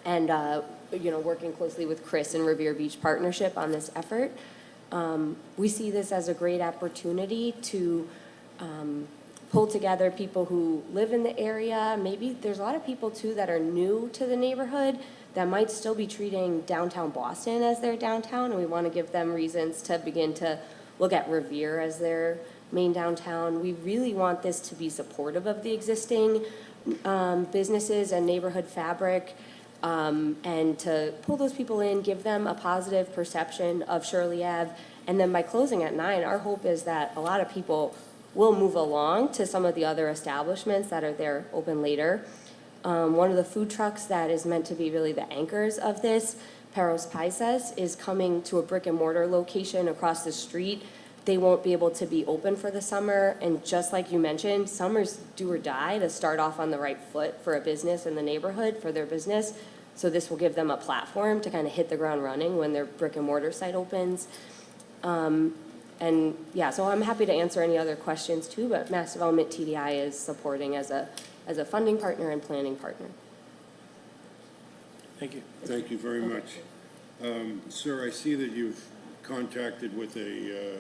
and working closely with Chris and Revere Beach Partnership on this effort. We see this as a great opportunity to pull together people who live in the area. Maybe there's a lot of people too that are new to the neighborhood that might still be treating downtown Boston as their downtown, and we want to give them reasons to begin to look at Revere as their main downtown. We really want this to be supportive of the existing businesses and neighborhood fabric, and to pull those people in, give them a positive perception of Shirley Ave. And then by closing at 9, our hope is that a lot of people will move along to some of the other establishments that are there open later. One of the food trucks that is meant to be really the anchors of this, Perros Paisas, is coming to a brick and mortar location across the street. They won't be able to be open for the summer, and just like you mentioned, summer's do or die to start off on the right foot for a business in the neighborhood, for their business. So this will give them a platform to kind of hit the ground running when their brick and mortar site opens. And yeah, so I'm happy to answer any other questions too, but Mass Development TDI is supporting as a funding partner and planning partner. Thank you. Thank you very much. Sir, I see that you've contacted with the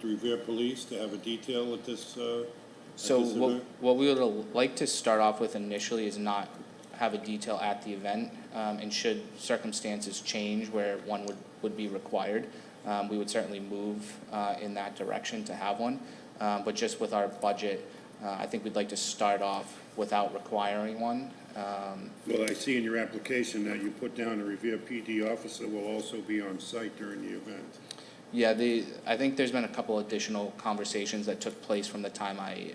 Revere Police to have a detail at this So event? what we would like to start off with initially is not have a detail at the event, and should circumstances change where one would be required, we would certainly move in that direction to have one. But just with our budget, I think we'd like to start off without requiring one. Well, I see in your application that you put down a Revere PD officer will also be on site during the event. Yeah, I think there's been a couple additional conversations that took place from the time I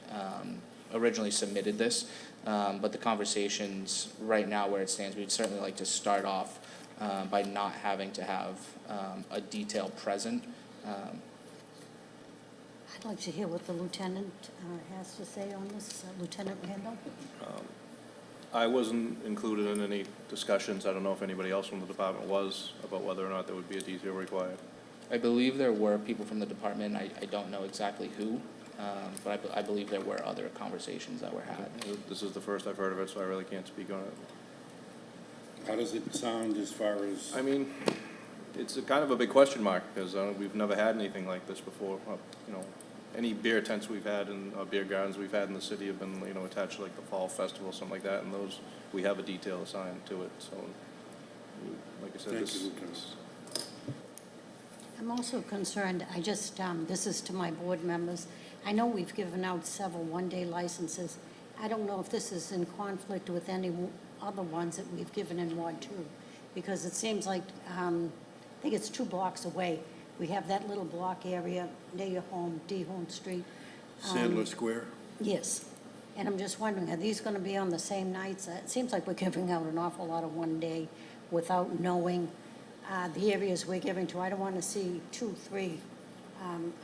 originally submitted this. But the conversations right now where it stands, we'd certainly like to start off by not having to have a detail present. I'd like to hear what the lieutenant has to say on this. Lieutenant Randall? I wasn't included in any discussions. I don't know if anybody else from the department was, about whether or not there would be a detail required. I believe there were people from the department. I don't know exactly who, but I believe there were other conversations that were had. This is the first I've heard of it, so I really can't speak on it. How does it sound as far as? I mean, it's a kind of a big question mark, because we've never had anything like this before. You know, any beer tents we've had and beer gardens we've had in the city have been, you know, attached to like the fall festival, something like that, and those, we have a detail assigned to it, so, like I said, Thank this you, Lieutenant. I'm also concerned, I just, this is to my board members. I know we've given out several one-day licenses. I don't know if this is in conflict with any other ones that we've given in Ward 2, because it seems like, I think it's 2 blocks away. We have that little block area near your home, Dehorn Street. Sandler Square? Yes. And I'm just wondering, are these going to be on the same nights? It seems like we're giving out an awful lot of one day without knowing the areas we're giving to. I don't want to see 2, 3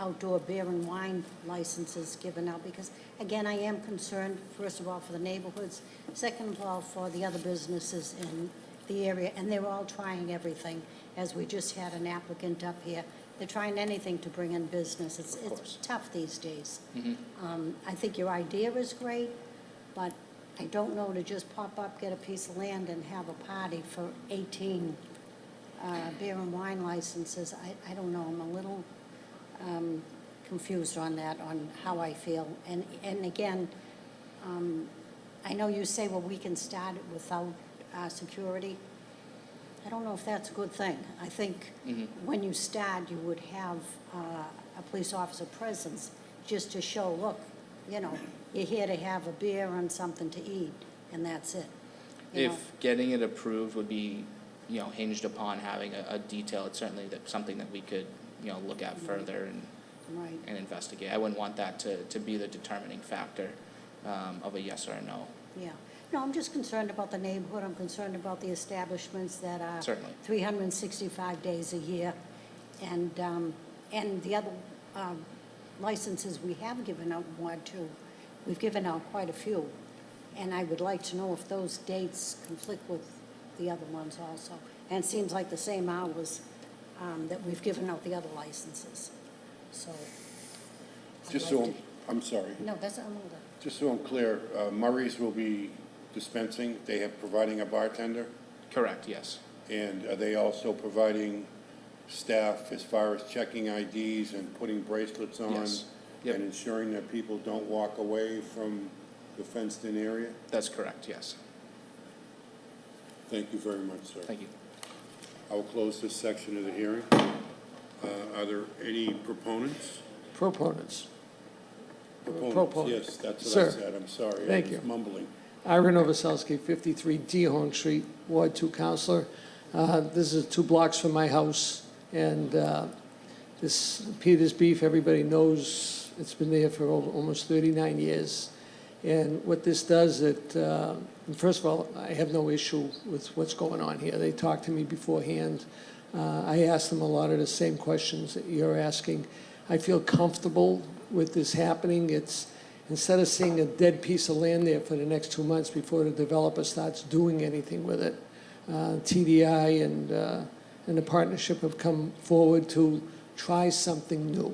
outdoor beer and wine licenses given out because, again, I am concerned, first of all, for the neighborhoods, second of all, for the other businesses in the area, and they're all trying everything, as we just had an applicant up here. They're trying anything to bring in business. It's tough these days. I think your idea is great, but I don't know to just pop up, get a piece of land, and have a party for 18 beer and wine licenses. I don't know. I'm a little confused on that, on how I feel. And again, I know you say, well, we can start it without security. I don't know if that's a good thing. I think when you start, you would have a police officer presence just to show, look, you know, you're here to have a beer and something to eat, and that's it. You know? If getting it approved would be, you know, hinged upon having a detail, it's certainly something that we could, you know, look at further and investigate. I wouldn't want that to be the determining factor of a yes or a no. Yeah. No, I'm just concerned about the neighborhood. I'm concerned about the establishments that are Certainly. 365 days a year. And the other licenses we have given out in Ward 2, we've given out quite a few. And I would like to know if those dates conflict with the other ones also. And it seems like the same hours that we've given out the other licenses. So. Just I'd like so, to- I'm sorry. No, that's, I'm older. Just so I'm clear, Murray's will be dispensing, they have providing a bartender? Correct, yes. And are they also providing staff as far as checking IDs and putting bracelets on? Yes. Yep. And ensuring that people don't walk away from the fenced-in area? That's correct, yes. Thank you very much, sir. Thank you. I will close this section of the hearing. Are there any proponents? Proponents. Proponents, yes, that's what I Sir. said, I'm sorry. Thank I you. was mumbling. Ira Novoselsky, 53 Dehorn Street, Ward 2 Counselor. This is 2 blocks from my house, and this Peter's Beef, everybody knows, it's been there for almost 39 years. And what this does, first of all, I have no issue with what's going on here. They talked to me beforehand. I asked them a lot of the same questions that you're asking. I feel comfortable with this happening. It's, instead of seeing a dead piece of land there for the next 2 months before the developer starts doing anything with it, TDI and the partnership have come forward to try something new,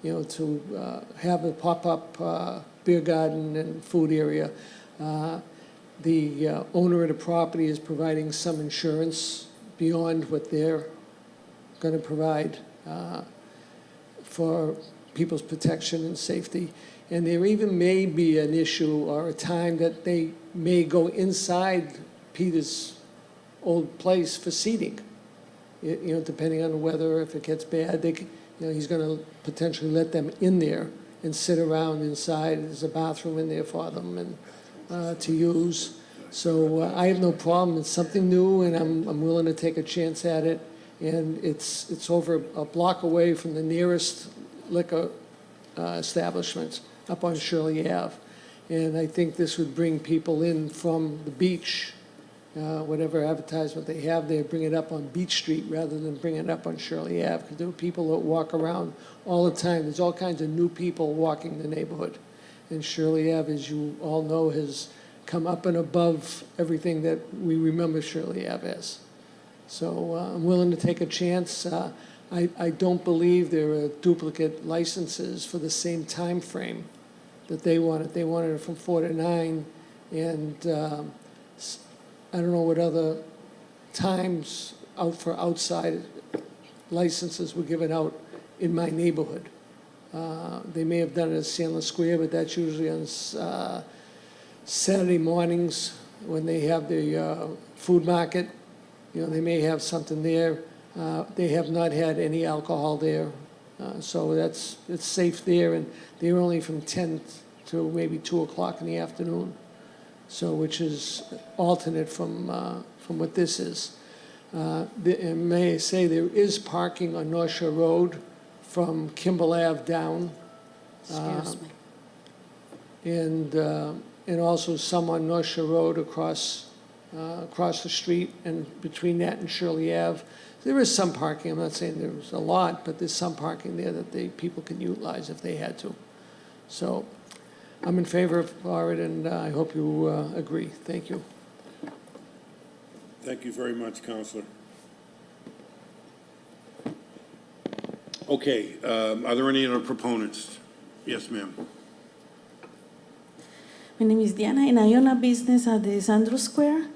you know, to have a pop-up beer garden and food area. The owner of the property is providing some insurance beyond what they're going to provide for people's protection and safety. And there even may be an issue or a time that they may go inside Peter's old place for seating. You know, depending on the weather, if it gets bad, you know, he's going to potentially let them in there and sit around inside. There's a bathroom in there for them, and to use. So I have no problem. It's something new, and I'm willing to take a chance at it. And it's over a block away from the nearest liquor establishments up on Shirley Ave. And I think this would bring people in from the beach, whatever advertisement they have there, bring it up on Beach Street rather than bring it up on Shirley Ave, because there are people that walk around all the time. There's all kinds of new people walking the neighborhood. And Shirley Ave, as you all know, has come up and above everything that we remember Shirley Ave as. So I'm willing to take a chance. I don't believe there are duplicate licenses for the same time frame that they wanted. They wanted it from 4 to 9, and I don't know what other times out for outside licenses were given out in my neighborhood. They may have done it at Sandler Square, but that's usually on Saturday mornings when they have the food market. You know, they may have something there. They have not had any alcohol there, so it's safe there, and they're only from 10 to maybe 2 o'clock in the afternoon, so which is alternate from what this is. And may I say there is parking on North Shore Road from Kimball Ave down. Excuse me. And also some on North Shore Road across the street, and between that and Shirley Ave. There is some parking. I'm not saying there's a lot, but there's some parking there that people can utilize if they had to. So I'm in favor of it, and I hope you agree. Thank you. Thank you very much, Counselor. Okay, are there any other proponents? Yes, ma'am. My name is Diana, and I own a business at the Sandro Square.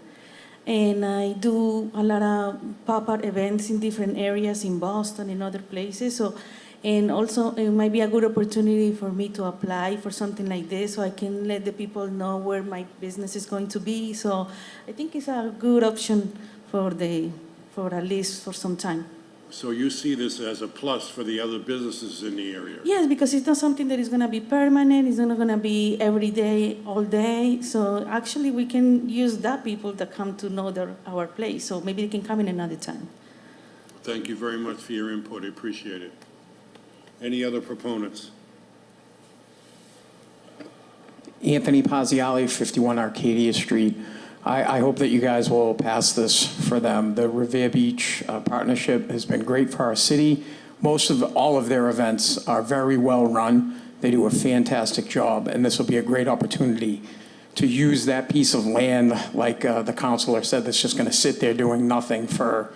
And I do a lot of pop-up events in different areas in Boston and other places. So, and also it might be a good opportunity for me to apply for something like this, so I can let the people know where my business is going to be. So I think it's a good option for at least for some time. So you see this as a plus for the other businesses in the area? Yes, because it's not something that is going to be permanent. It's not going to be every day, all day. So actually, we can use that people that come to know our place. So maybe they can come in another time. Thank you very much for your input. I appreciate it. Any other proponents? Anthony Pazziali, 51 Arcadia Street. I hope that you guys will pass this for them. The Revere Beach partnership has been great for our city. All of their events are very well run. They do a fantastic job, and this will be a great opportunity to use that piece of land, like the counselor said, that's just going to sit there doing nothing for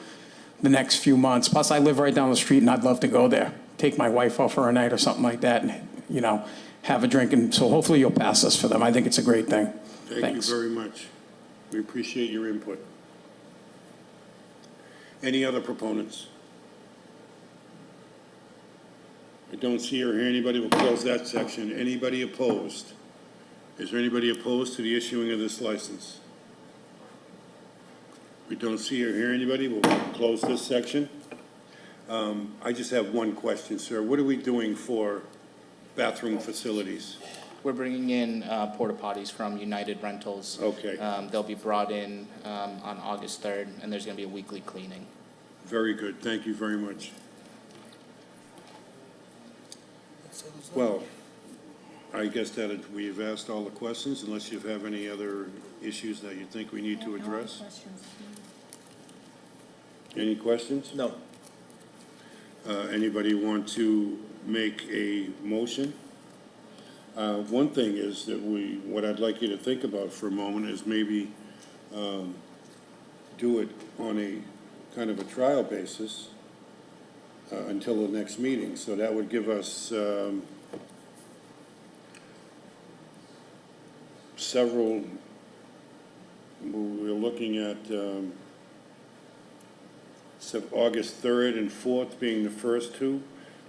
the next few months. Plus, I live right down the street, and I'd love to go there, take my wife out for a night or something like that, and have a drink. And so hopefully you'll pass this for them. I think it's a great thing. Thank you very much. We appreciate your input. Any other proponents? I don't see or hear anybody. We'll close that section. Anybody opposed? Is there anybody opposed to the issuing of this license? We don't see or hear anybody. We'll close this section. I just have one question, sir. What are we doing for bathroom facilities? We're bringing in porta potties from United Rentals. Okay. They'll be brought in on August 3rd, and there's going to be a weekly cleaning. Very good. Thank you very much. Well, I guess that we've asked all the questions, unless you have any other issues that you think we need to address. Any questions? No. Anybody want to make a motion? One thing is that what I'd like you to think about for a moment is maybe do it on a kind of a trial basis until the next meeting. So that would give us several, we're looking at August 3rd and 4th being the first two.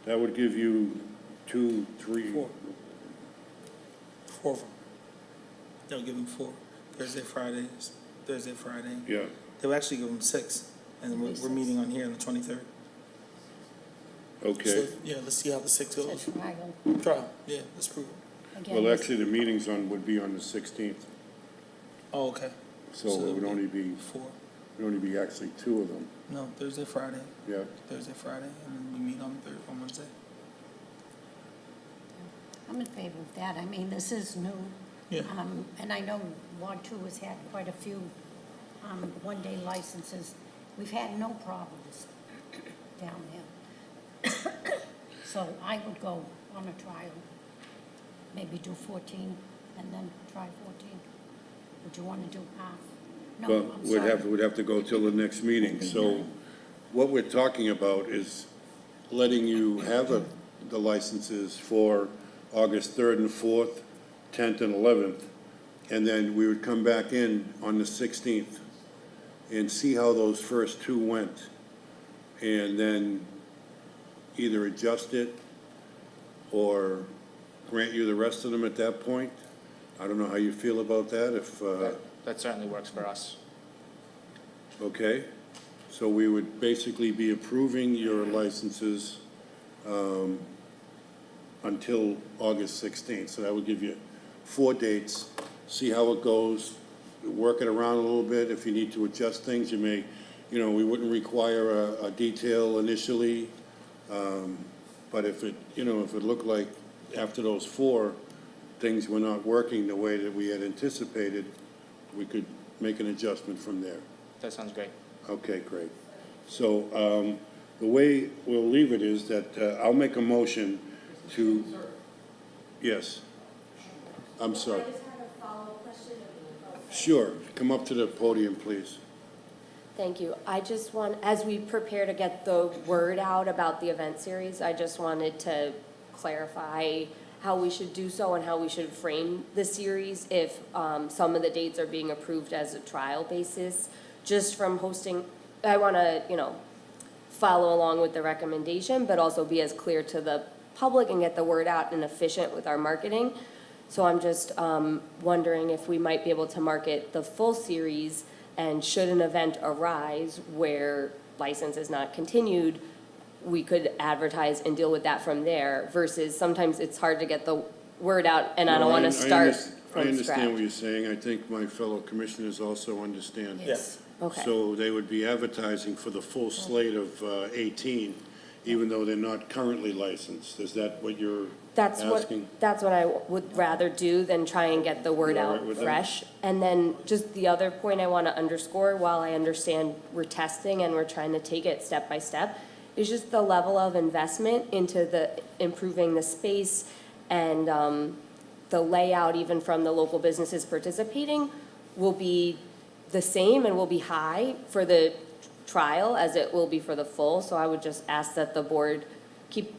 That would give you 2, 3. 4. 4 of them. They'll give them 4. Thursday, Friday. Yeah. They'll actually give them 6, and we're meeting on here on the 23rd. Okay. So, yeah, let's see how the 6 goes. It's a trial. Trial, yeah, let's prove it. Again, Well, actually, the meetings would be on the 16th. Oh, okay. So it would only be, Four. it would only be actually two of them, No, Thursday, Friday. yeah. Thursday, Friday, and then we meet on Wednesday. I'm in favor of that. I mean, this is new. Yeah. And I know Ward 2 has had quite a few one-day licenses. We've had no problems down there. So I would go on a trial, maybe do 14 and then try 14. Would you want to do half? No, Well, I'm we'd sorry. we'd have to go till the next meeting. So what we're talking about is letting you have the licenses for August 3rd and 4th, 10th and 11th, and then we would come back in on the 16th and see how those first two went, and then either adjust it or grant you the rest of them at that point. I don't know how you feel about that, if, That certainly works for us. okay? So we would basically be approving your licenses until August 16th. So that would give you 4 dates, see how it goes, work it around a little bit. If you need to adjust things, you may, we wouldn't require a detail initially. But if it looked like after those 4, things were not working the way that we had anticipated, we could make an adjustment from there. That sounds great. Okay, great. So the way we'll leave it is that I'll make a motion to, yes. I'm sorry. I just had a follow-up question. Sure, come up to the podium, please. Thank you. I just want, as we prepare to get the word out about the event series, I just wanted to clarify how we should do so and how we should frame the series if some of the dates are being approved as a trial basis. Just from hosting, I want to, follow along with the recommendation, but also be as clear to the public and get the word out and efficient with our marketing. So I'm just wondering if we might be able to market the full series, and should an event arise where license is not continued, we could advertise and deal with that from there, versus sometimes it's hard to get the word out, and I don't want to start I from understand what scratch. you're saying. I think my fellow commissioners also understand. Yes. Okay. So they would be advertising for the full slate of 18, even though they're not currently licensed. Is that what you're asking? That's what I would rather do than try and get the word You all right out with that? fresh. And then just the other point I want to underscore, while I understand we're testing and we're trying to take it step by step, is just the level of investment into the improving the space and the layout, even from the local businesses participating, will be the same and will be high for the trial as it will be for the full. So I would just ask that the board keep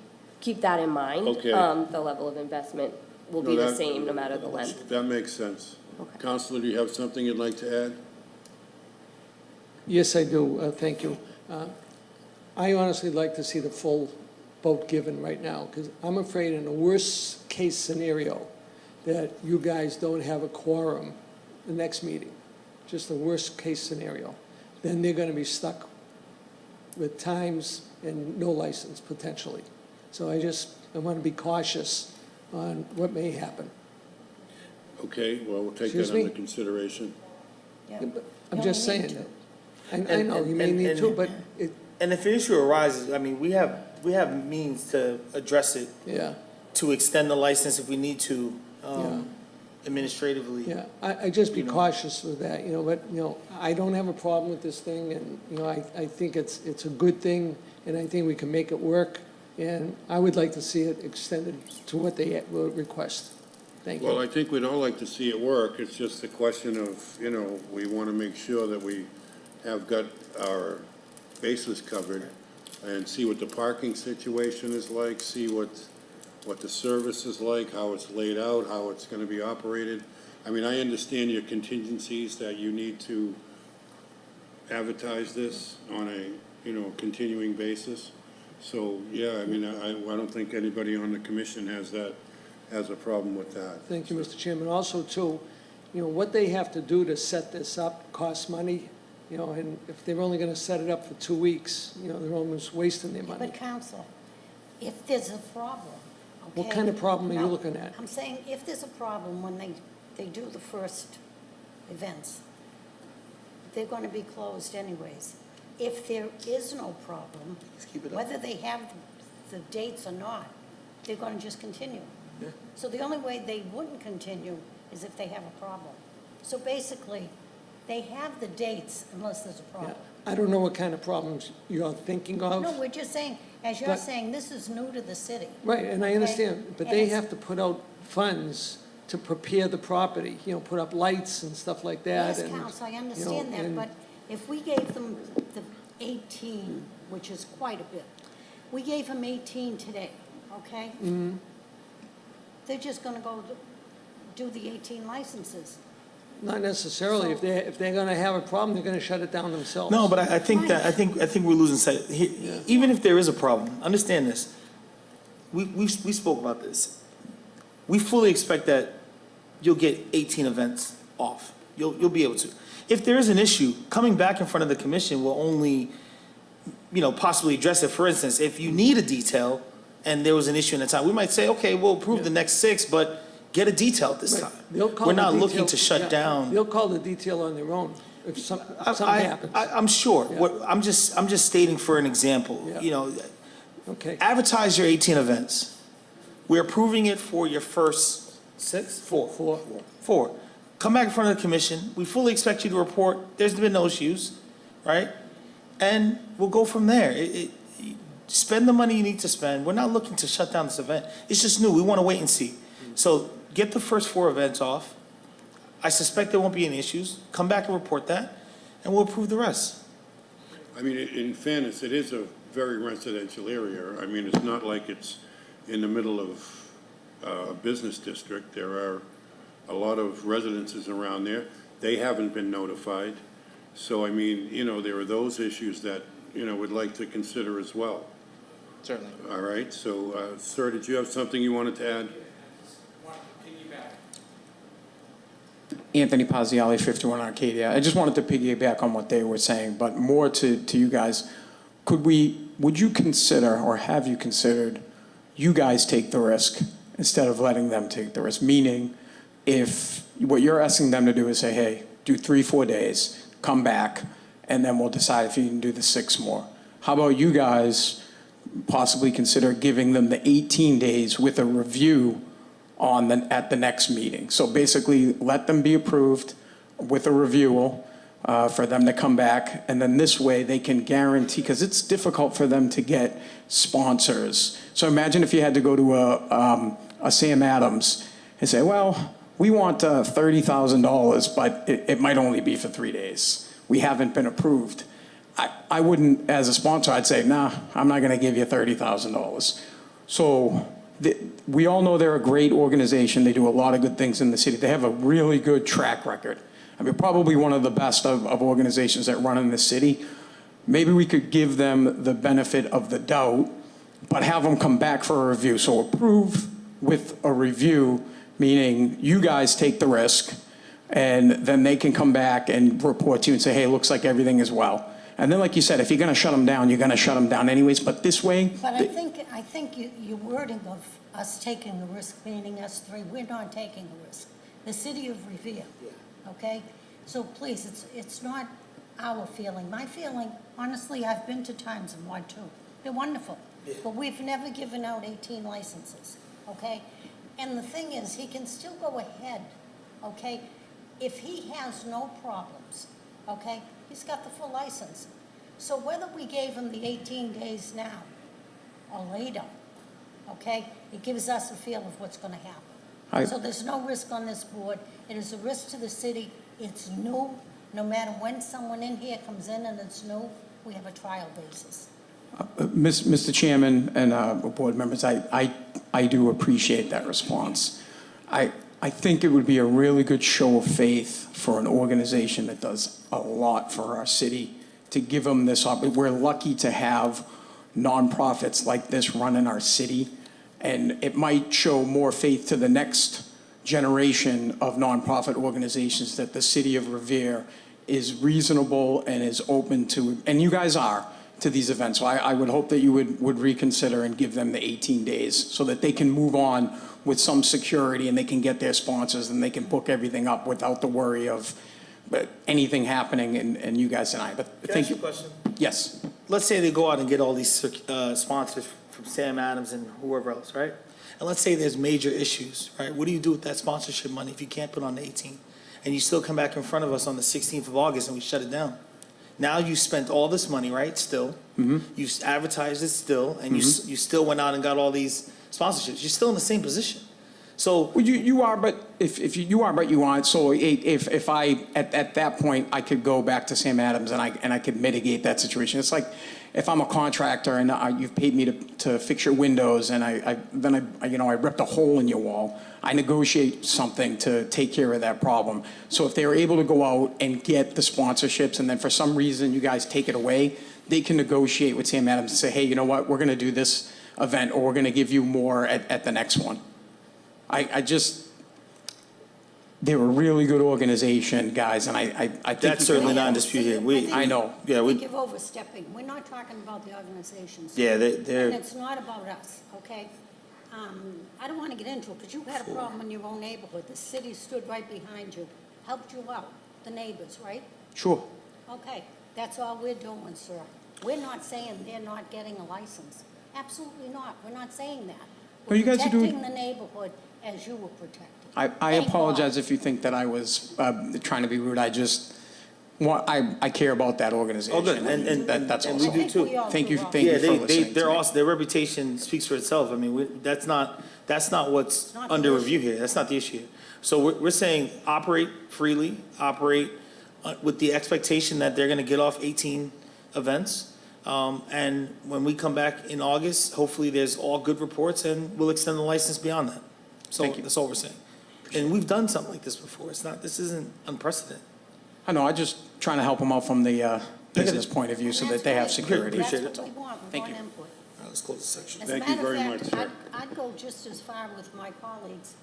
that in mind. Okay. The level of investment will be No, the that- same no matter the length. That makes sense. Okay. Counselor, do you have something you'd like to add? Yes, I do. Thank you. I honestly like to see the full vote given right now, because I'm afraid in a worst-case scenario that you guys don't have a quorum the next meeting, just the worst-case scenario. Then they're going to be stuck with times and no license potentially. So I want to be cautious on what may happen. Okay, well, we'll take that Excuse me? under consideration. I'm just saying that. I know, you may need to, but it, And if an issue arises, I mean, we have means to address it, yeah. to extend the license if we need to, Yeah. administratively. Yeah, I just be You know. cautious with that, but, I don't have a problem with this thing, and, I think it's a good thing, and I think we can make it work, and I would like to see it extended to what they will request. Thank Well, I you. think we'd all like to see it work. It's just a question of, we want to make sure that we have got our bases covered and see what the parking situation is like, see what the service is like, how it's laid out, how it's going to be operated. I mean, I understand your contingencies that you need to advertise this on a, continuing basis. So, yeah, I mean, I don't think anybody on the commission has a problem with that. Thank you, Mr. Chairman. Also, too, what they have to do to set this up costs money, and if they're only gonna set it up for 2 weeks, they're almost wasting their money. But counsel, if there's a problem, okay? What kind of problem are you No, looking at? I'm saying if there's a problem when they do the first events, they're going to be closed anyways. If there is no problem, whether they have the dates or not, they're going to just continue. So the only way they wouldn't continue is if they have a problem. So basically, they have the dates unless there's a problem. I don't know what kind of problems you're thinking of. No, we're just saying, as you're But- saying, this is new to the city. Right, and I okay? understand, but And they it's- have to put out funds to prepare the property, put up lights and stuff like that. Yes, and, Counsel, I you know, understand that, and- but if we gave them the 18, which is quite a bit, we gave them 18 today, okay? Mhm. They're just gonna go do the 18 licenses. Not necessarily. If they're gonna have a problem, they're gonna shut it down themselves. No, but I think that, I think we're losing sight. Even if there is a problem, understand this. We spoke about this. We fully expect that you'll get 18 events off. You'll be able to. If there is an issue, coming back in front of the commission will only, possibly address it. For instance, if you need a detail and there was an issue in the time, we might say, okay, we'll approve the next 6, but get a detail this time. They'll call We're the not detail- looking to shut yeah, down. They'll call the detail on their own if something happens. I'm sure. I'm just stating for an example, Okay. advertise your 18 events. We're approving it for your first 6? 4. 4. Come back in front of the commission. We fully expect you to report. There's been no issues, right? And we'll go from there. Spend the money you need to spend. We're not looking to shut down this event. It's just new. We want to wait and see. So get the first 4 events off. I suspect there won't be any issues. Come back and report that, and we'll approve the rest. I mean, in fairness, it is a very residential area. I mean, it's not like it's in the middle of a business district. There are a lot of residences around there. They haven't been notified. So, I mean, there are those issues that, we'd like to consider as well. Certainly. All right, so, sir, did you have something you wanted to add? Anthony Pazziali, 51 Arcadia. I just wanted to piggyback on what they were saying, but more to you guys. Would you consider, or have you considered, you guys take the risk instead of letting them take the risk? Meaning, if what you're asking them to do is say, hey, do 3-4 days, come back, and then we'll decide if you can do the 6 more. How about you guys possibly consider giving them the 18 days with a review at the next meeting? So basically, let them be approved with a review for them to come back, and then this way they can guarantee, because it's difficult for them to get sponsors. So imagine if you had to go to a Sam Adams and say, well, we want $30,000, but it might only be for 3 days. We haven't been approved. I wouldn't, as a sponsor, I'd say, nah, I'm not gonna give you $30,000. So we all know they're a great organization. They do a lot of good things in the city. They have a really good track record. I mean, probably one of the best of organizations that run in the city. Maybe we could give them the benefit of the doubt, but have them come back for a review. So approve with a review, meaning you guys take the risk, and then they can come back and report to you and say, hey, looks like everything is well. And then, like you said, if you're gonna shut them down, you're gonna shut them down anyways, but this way. But I think your wording of us taking a risk, meaning us 3, we're not taking a risk. The city of Revere, okay? So please, it's not our feeling. My feeling, honestly, I've been to times in Ward 2. They're wonderful. But we've never given out 18 licenses, okay? And the thing is, he can still go ahead, okay? If he has no problems, okay, he's got the full license. So whether we gave him the 18 days now or later, okay, it gives us a feel of what's gonna happen. So there's no risk on this board. It is a risk to the city. It's new. No matter when someone in here comes in and it's new, we have a trial basis. Mr. Chairman and board members, I do appreciate that response. I think it would be a really good show of faith for an organization that does a lot for our city to give them this opportunity. We're lucky to have nonprofits like this run in our city, and it might show more faith to the next generation of nonprofit organizations that the city of Revere is reasonable and is open to, and you guys are, to these events. So I would hope that you would reconsider and give them the 18 days so that they can move on with some security and they can get their sponsors and they can book everything up without the worry of but anything happening and you guys and I, but Can I thank ask you you. a question? Yes. Let's say they go out and get all these sponsors from Sam Adams and whoever else, right? And let's say there's major issues, right? What do you do with that sponsorship money if you can't put on the 18th? And you still come back in front of us on the 16th of August and we shut it down? Now you spent all this money, right, still. You advertised it still, and you still went out and got all these sponsorships. You're still in the same position. So Well, you are, but if you are, but you aren't, so if I, at that point, I could go back to Sam Adams and I could mitigate that situation. It's like, if I'm a contractor and you've paid me to fix your windows and I ripped a hole in your wall, I negotiate something to take care of that problem. So if they were able to go out and get the sponsorships and then for some reason you guys take it away, they can negotiate with Sam Adams and say, hey, you know what, we're gonna do this event or we're gonna give you more at the next one. They're a really good organization, guys, and I think. that's certainly not in dispute here. I know. Yeah, I think you're overstepping. We're not talking about the organizations. Yeah, they're. And it's not about us, okay? I don't want to get into it, but you had a problem in your own neighborhood. The city stood right behind you, helped you out, the neighbors, right? Sure. Okay, that's all we're doing, sir. We're not saying they're not getting a license. Absolutely not. We're not saying that. No, you guys are doing- Protecting the neighborhood as you were protected. I Thank apologize if you think that I was trying to be rude. I just I care about that organization. Oh, good, and that's and all. we do too. Thank you for listening to they're me. also, their reputation speaks for itself. I mean, that's not what's not under the review here. That's not the issue. So we're saying operate freely, operate with the expectation that they're gonna get off 18 events. And when we come back in August, hopefully there's all good reports and we'll extend the license beyond that. So Thank you. that's all we're saying. And we've done something like this before. This isn't unprecedented. I know, I'm just trying to help them out from the business point of view so that they have security. Appreciate That's it. what we want. We Thank want you. input. All right, let's close this section. As a Thank you matter of very fact, much, sir. I'd go just as far with my colleagues.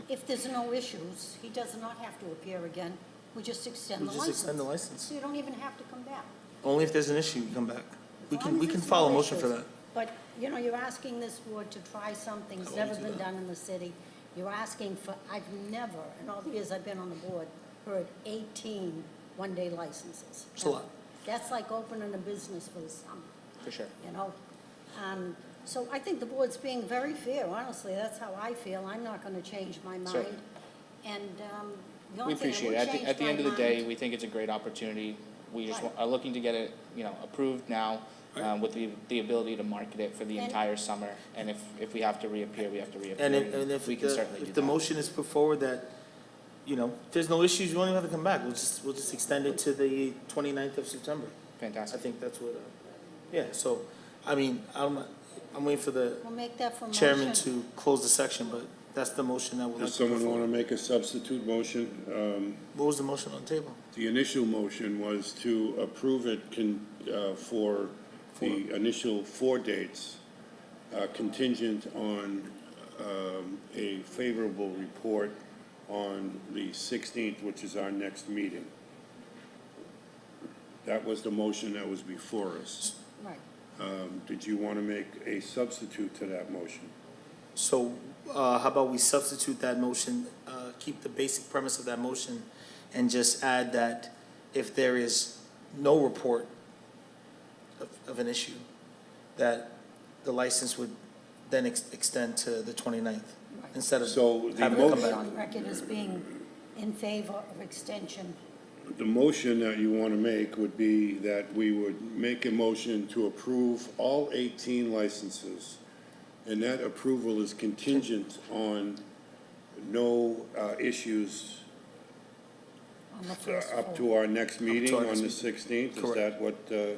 If there's no issues, he does not have to appear again. We just extend We the just license. extend the license. So you don't even have to come back. Only if there's an issue, you come back. We As long can, as we can there's file a no motion for issues. that. But, you know, you're asking this board to try something that's never been done in the city. You're asking for, I've never, in all the years I've been on the board, heard 18 one-day licenses. It's a lot. That's like opening a business for the summer. For sure. You know? So I think the board's being very fair, honestly, that's how I feel. I'm not gonna change my mind. Certainly. And the We only thing appreciate that it. would change At the end my of the day, mind- we think it's a great opportunity. We just Right. are looking to get it, approved now, with the ability to market it for the And- entire summer. And if we have to reappear, we have to reappear. And if we can certainly do if the that. motion is put forward that, if there's no issues, you won't even have to come back. We'll just extend it to the 29th of September. I Fantastic. think that's what, so, I mean, I'm waiting for the We'll make that for chairman motion. to close the section, but that's the motion that we'll. Does someone want to make a substitute motion? What was the motion on the table? The initial motion was to approve it for the initial 4 dates, contingent on a favorable report on the 16th, which is our next meeting. That was the motion that was before us. Right. Did you want to make a substitute to that motion? So, how about we substitute that motion, keep the basic premise of that motion, and just add that if there is no report of an issue, that the license would then extend to the 29th, instead of So the having to come Put it back. on record as being in favor of extension. The motion that you want to make would be that we would make a motion to approve all 18 licenses, and that approval is contingent on no issues On the first up floor. to our next meeting our on next the meeting. 16th? Is Correct. that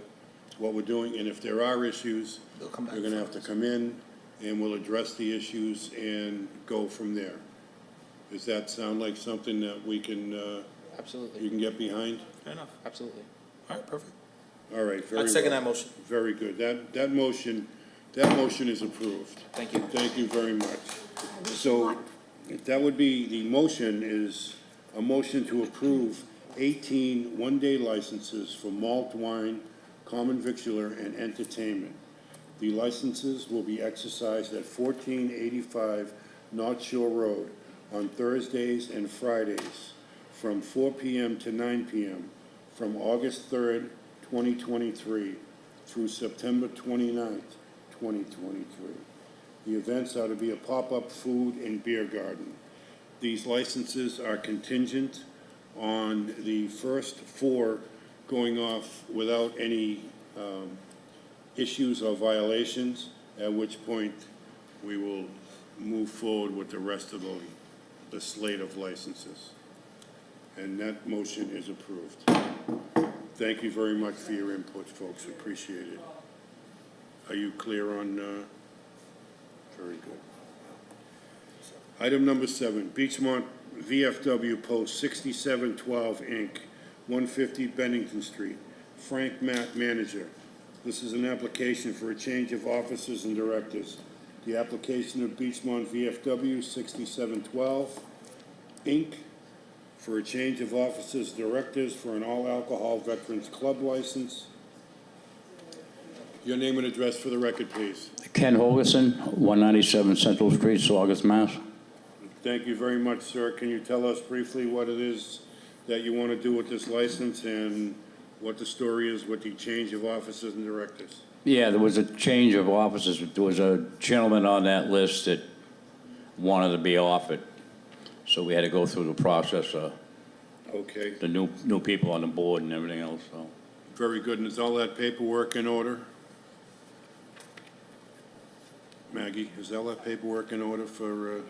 what we're doing? And if there are issues, They'll come back. they're going to have to come in, and we'll address the issues and go from there. Does that sound like something that we can, you Absolutely. can get behind? Fair enough. Absolutely. All right, perfect. All right, very well. I'd second that motion. Very good. That motion is approved. Thank you. Thank you very much. So that would be, the motion is a motion to approve 18 one-day licenses for malt wine, common victular, and entertainment. The licenses will be exercised at 1485 North Shore Road on Thursdays and Fridays from 4 p.m. to 9 p.m. from August 3rd, 2023 through September 29th, 2023. The events are to be a pop-up food and beer garden. These licenses are contingent on the first 4 going off without any issues or violations, at which point we will move forward with the rest of the slate of licenses. And that motion is approved. Thank you very much for your input, folks. Appreciate it. Are you clear on, very good. Item number 7, Beachmont VFW Post 6712 Inc., 150 Bennington Street. Frank Matt, manager. This is an application for a change of officers and directors. The application of Beachmont VFW 6712 Inc. for a change of officers, directors for an all-alcohol Veterans Club license. Your name and address for the record, please. Ken Holgerson, 197 Central Street, Saugus, Mass. Thank you very much, sir. Can you tell us briefly what it is that you want to do with this license and what the story is with the change of officers and directors? Yeah, there was a change of officers. There was a gentleman on that list that wanted to be off it. So we had to go through the process of Okay, the new people on the board and everything else, so. very good. And is all that paperwork in order? Maggie, is all that paperwork in order for,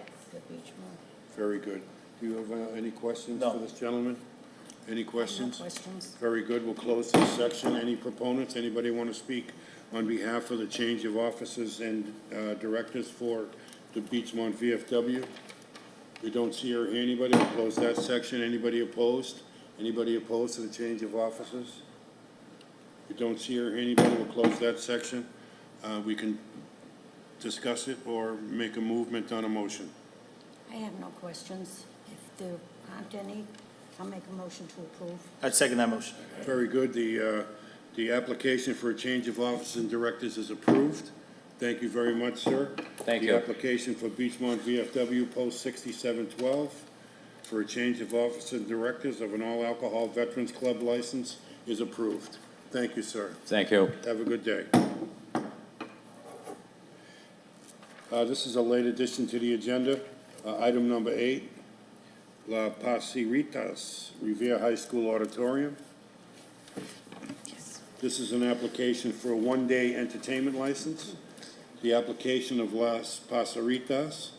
very good. Do you have any questions for this gentleman? Any questions? No questions. Very good. We'll close this section. Any proponents? Anybody want to speak on behalf of the change of officers and directors for the Beachmont VFW? We don't see or hear anybody. We'll close that section. Anybody opposed? Anybody opposed to the change of officers? We don't see or hear anybody. We'll close that section. We can discuss it or make a movement on a motion. I have no questions. If there aren't any, I'll make a motion to approve. I'd second that motion. Very good. The application for a change of officers and directors is approved. Thank you very much, sir. Thank you. The application for Beachmont VFW Post 6712 for a change of officers and directors of an all-alcohol Veterans Club license is approved. Thank you, sir. Thank you. Have a good day. This is a late addition to the agenda. Item number 8, La Paseritas, Revere High School Auditorium. This is an application for a one-day entertainment license. The application of Las Paseritas,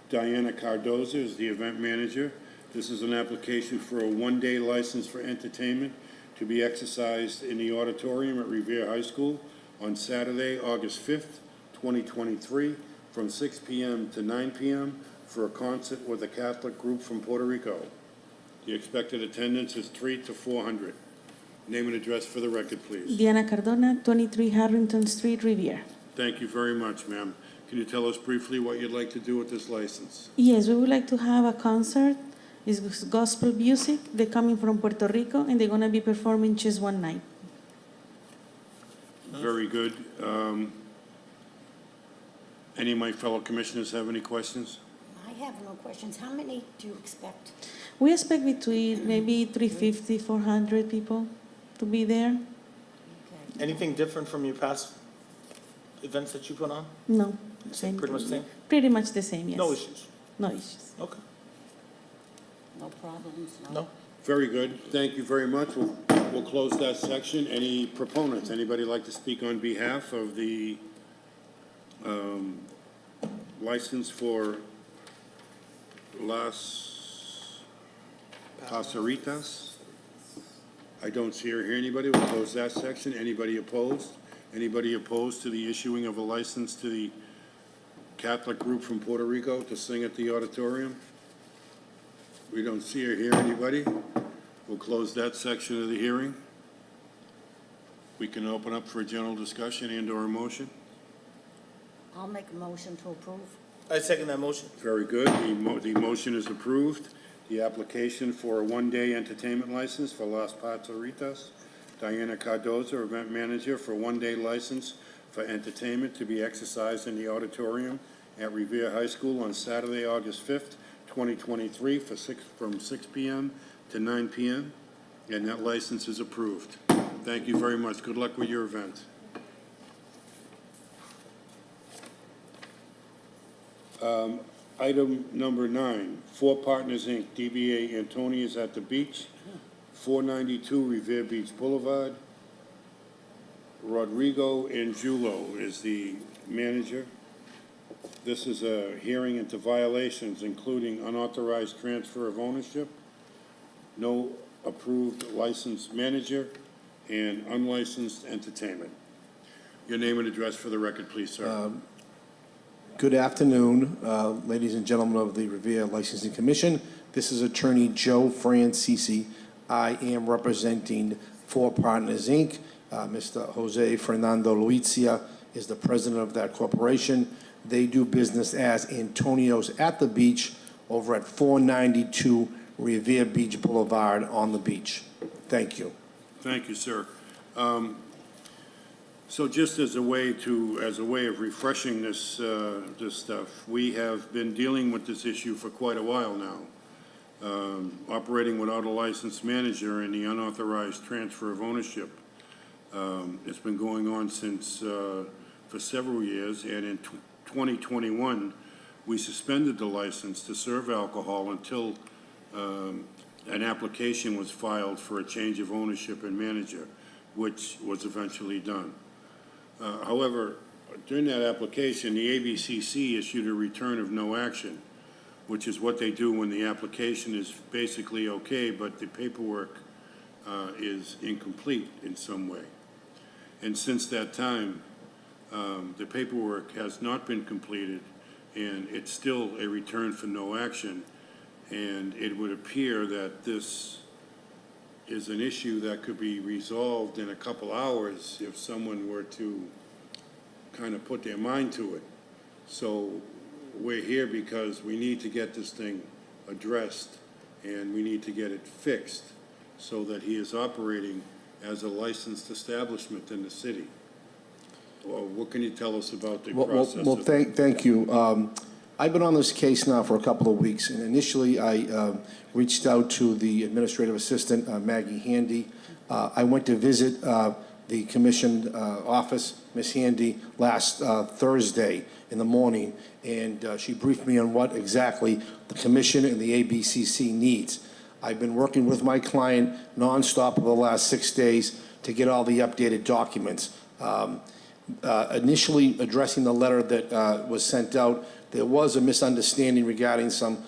Diana Cardoza is the event manager. This is an application for a one-day license for entertainment to be exercised in the auditorium at Revere High School on Saturday, August 5th, 2023, from 6 p.m. to 9 p.m. for a concert with a Catholic group from Puerto Rico. The expected attendance is 300 to 400. Name and address for the record, please. Diana Cardona, 23 Harrington Street, Riviera. Thank you very much, ma'am. Can you tell us briefly what you'd like to do with this license? Yes, we would like to have a concert. It's gospel music. They're coming from Puerto Rico, and they're going to be performing just one night. Very good. Any of my fellow commissioners have any questions? I have no questions. How many do you expect? We expect between maybe 350, 400 people to be there. Anything different from your past events that you put on? No. Pretty much the same? Pretty much the same, yes. No issues? No issues. Okay. No problems? No? Very good. Thank you very much. We'll close that section. Any proponents? Anybody like to speak on behalf of the license for Las Paseritas? I don't see or hear anybody. We'll close that section. Anybody opposed? Anybody opposed to the issuing of a license to the Catholic group from Puerto Rico to sing at the auditorium? We don't see or hear anybody. We'll close that section of the hearing. We can open up for a general discussion and/or a motion. I'll make a motion to approve. I second that motion. Very good. The motion is approved. The application for a one-day entertainment license for Las Paseritas, Diana Cardoza, event manager, for one-day license for entertainment to be exercised in the auditorium at Revere High School on Saturday, August 5th, 2023, from 6 p.m. to 9 p.m., and that license is approved. Thank you very much. Good luck with your event. Item number 9, Four Partners, Inc., DBA Antonia's at the Beach, 492 Revere Beach Boulevard. Rodrigo Angulo is the manager. This is a hearing into violations, including unauthorized transfer of ownership, no approved licensed manager, and unlicensed entertainment. Your name and address for the record, please, sir. Good afternoon, ladies and gentlemen of the Revere Licensing Commission. This is Attorney Joe Francisi. I am representing Four Partners, Inc. Mr. Jose Fernando Luizia is the president of that corporation. They do business as Antonio's at the Beach over at 492 Revere Beach Boulevard on the beach. Thank you. Thank you, sir. So just as a way of refreshing this stuff, we have been dealing with this issue for quite a while now. Operating without a licensed manager and the unauthorized transfer of ownership. It's been going on since for several years, and in 2021, we suspended the license to serve alcohol until an application was filed for a change of ownership and manager, which was eventually done. However, during that application, the ABCC issued a return of no action, which is what they do when the application is basically okay, but the paperwork is incomplete in some way. And since that time, the paperwork has not been completed, and it's still a return for no action. And it would appear that this is an issue that could be resolved in a couple hours if someone were to kind of put their mind to it. So we're here because we need to get this thing addressed, and we need to get it fixed so that he is operating as a licensed establishment in the city. Well, what can you tell us about the process? Well, thank you. I've been on this case now for a couple of weeks, and initially I reached out to the administrative assistant, Maggie Handy. I went to visit the commission office, Ms. Handy, last Thursday in the morning, and she briefed me on what exactly the commission and the ABCC needs. I've been working with my client nonstop over the last 6 days to get all the updated documents. Initially addressing the letter that was sent out, there was a misunderstanding regarding some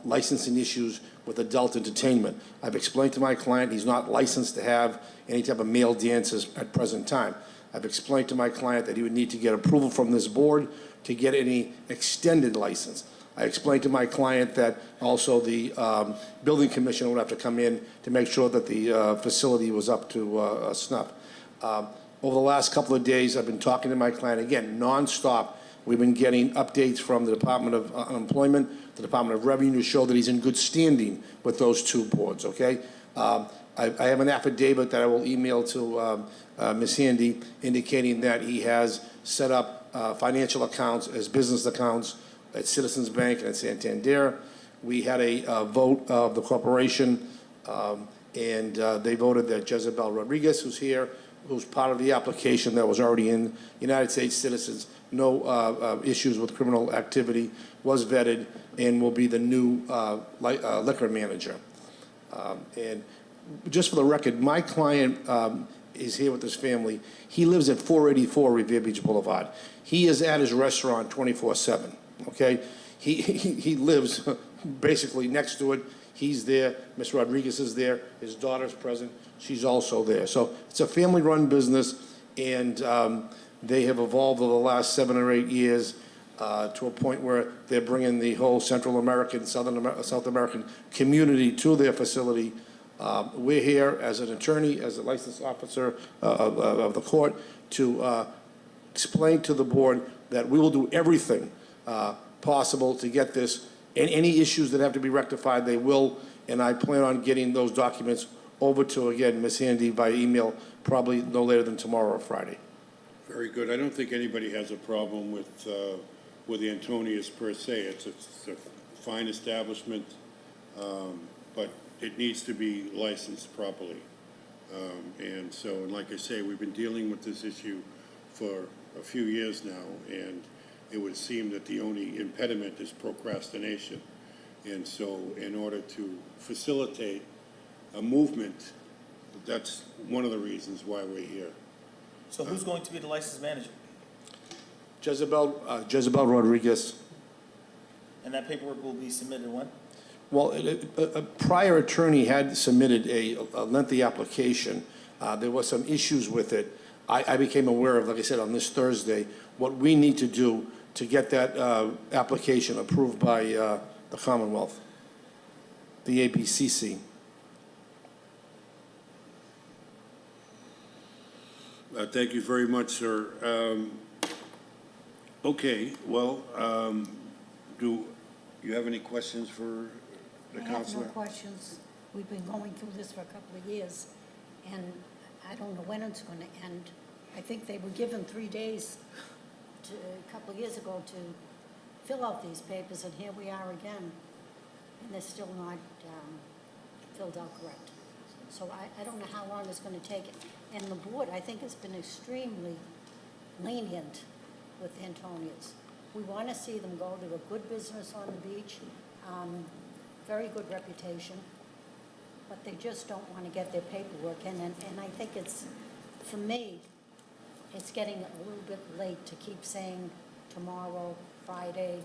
licensing issues with adult entertainment. I've explained to my client he's not licensed to have any type of male dances at present time. I've explained to my client that he would need to get approval from this board to get any extended license. I explained to my client that also the building commissioner would have to come in to make sure that the facility was up to snuff. Over the last couple of days, I've been talking to my client, again, nonstop. We've been getting updates from the Department of Unemployment, the Department of Revenue, to show that he's in good standing with those two boards, okay? I have an affidavit that I will email to Ms. Handy indicating that he has set up financial accounts as business accounts at Citizens Bank and at Santander. We had a vote of the corporation, and they voted that Jezebel Rodriguez, who's here, who's part of the application that was already in United States citizens, no issues with criminal activity, was vetted, and will be the new liquor manager. And just for the record, my client is here with his family. He lives at 484 Revere Beach Boulevard. He is at his restaurant 24/7, okay? He lives basically next to it. He's there. Ms. Rodriguez is there. His daughter's present. She's also there. So it's a family-run business, and they have evolved over the last 7 or 8 years to a point where they're bringing the whole Central American, South American community to their facility. We're here as an attorney, as a licensed officer of the court, to explain to the board that we will do everything possible to get this. And any issues that have to be rectified, they will, and I plan on getting those documents over to, again, Ms. Handy by email, probably no later than tomorrow or Friday. Very good. I don't think anybody has a problem with Antonius per se. It's a fine establishment, but it needs to be licensed properly. And so, and like I say, we've been dealing with this issue for a few years now, and it would seem that the only impediment is procrastination. And so, in order to facilitate a movement, that's one of the reasons why we're here. So who's going to be the license manager? Jezebel Rodriguez. And that paperwork will be submitted when? Well, a prior attorney had submitted a lengthy application. There was some issues with it. I became aware of, like I said, on this Thursday, what we need to do to get that application approved by the Commonwealth, the ABCC. Thank you very much, sir. Okay, well, do you have any questions for the I have counselor? no questions. We've been going through this for a couple of years, and I don't know when it's going to end. I think they were given 3 days a couple of years ago to fill out these papers, and here we are again, and they're still not filled out correct. So I don't know how long it's going to take. And the board, I think, has been extremely lenient with Antonia's. We want to see them go. They're a good business on the beach, very good reputation, but they just don't want to get their paperwork in. And I think it's, for me, it's getting a little bit late to keep saying tomorrow, Friday.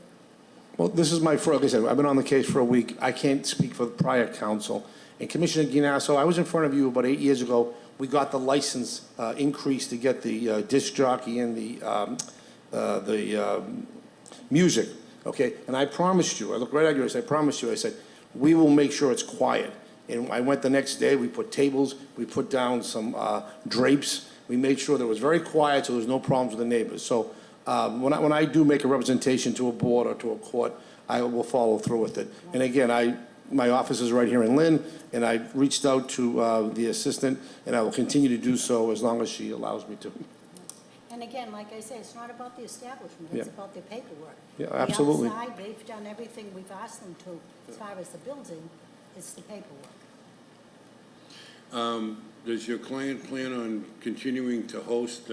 Well, this is my first, like I said, I've been on the case for a week. I can't speak for the prior counsel. And Commissioner Guinasso, I was in front of you about 8 years ago. We got the license increase to get the disc jockey and the music, okay? And I promised you, I looked right at you, I said, I promised you, I said, we will make sure it's quiet. And I went the next day, we put tables, we put down some drapes, we made sure that it was very quiet so there was no problems with the neighbors. So when I do make a representation to a board or to a court, I will follow through with it. And again, my office is right here in Lynn, and I reached out to the assistant, and I will continue to do so as long as she allows me to. And again, like I say, it's not about the establishment, Yeah. it's about their paperwork. Yeah, absolutely. The outside, they've done everything we've asked them to. As far as the building, it's the paperwork. Does your client plan on continuing to host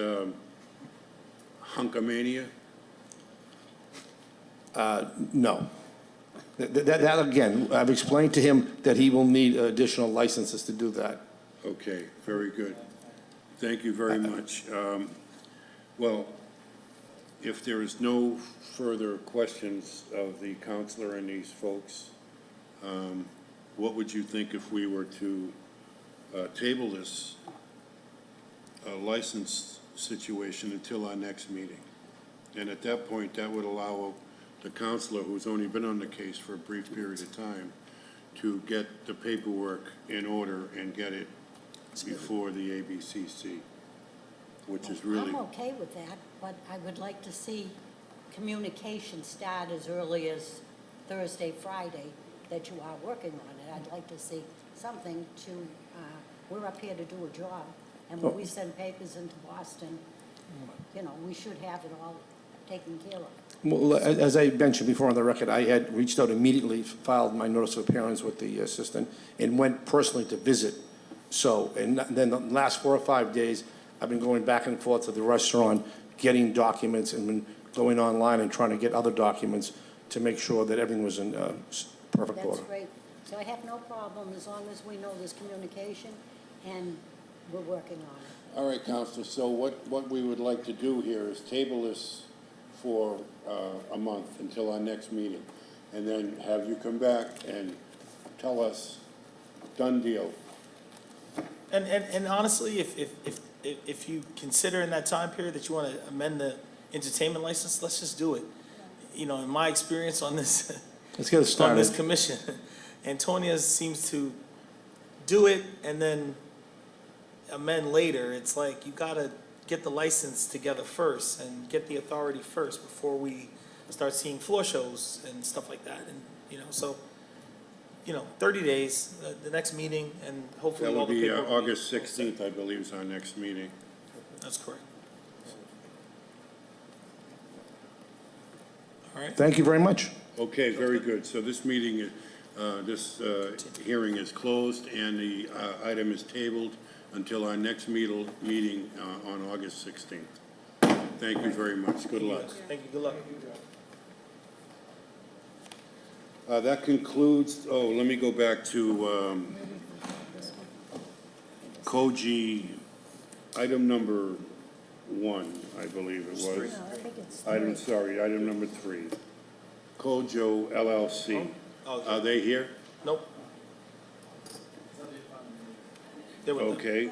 Hunkamania? No. That, again, I've explained to him that he will need additional licenses to do that. Okay, very good. Thank you very much. Well, if there is no further questions of the counselor and these folks, what would you think if we were to table this license situation until our next meeting? And at that point, that would allow the counselor, who's only been on the case for a brief period of time, to get the paperwork in order and get it before the ABCC, which is really... I'm okay with that, but I would like to see communication start as early as Thursday, Friday, that you are working on it. I'd like to see something to, we're up here to do a job, and when we send papers into Boston, you know, we should have it all taken care of. Well, as I mentioned before on the record, I had reached out immediately, filed my notice of appearance with the assistant, and went personally to visit. So, and then the last 4 or 5 days, I've been going back and forth to the restaurant, getting documents, and been going online and trying to get other documents to make sure that everything was in perfect order. That's great. So I have no problem as long as we know there's communication and we're working on it. All right, Counselor, so what we would like to do here is table this for a month until our next meeting, and then have you come back and tell us, done deal. And honestly, if you consider in that time period that you want to amend the entertainment license, let's just do it. You know, in my experience on this, Let's get it started. on this commission, Antonia seems to do it and then amend later. It's like you got to get the license together first and get the authority first before we start seeing floor shows and stuff like that. And, you know, so, you know, 30 days, the next meeting, and hopefully That all would the be paperwork. August 16th, I believe, is our next meeting. That's correct. All right. Thank you very much. Okay, very good. So this meeting This hearing is closed, and the item is tabled until our next meeting on August 16th. Thank you very much. Good luck. Thank you, good luck. That concludes, let me go back to Koji, item number 1, I believe it was. No, I think it's Item number 3. Kojo LLC. Are they here? Nope. They were- Okay,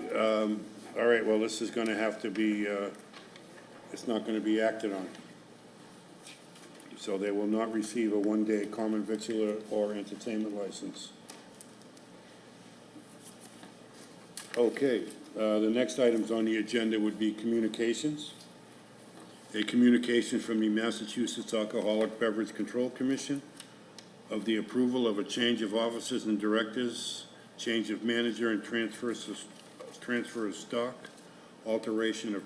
all right, well, this is gonna have to be, it's not gonna be acted on. So they will not receive a one-day common victular or entertainment license. Okay, the next items on the agenda would be communications. A communication from the Massachusetts Alcoholic Beverage Control Commission of the approval of a change of officers and directors, change of manager and transfer of stock, alteration of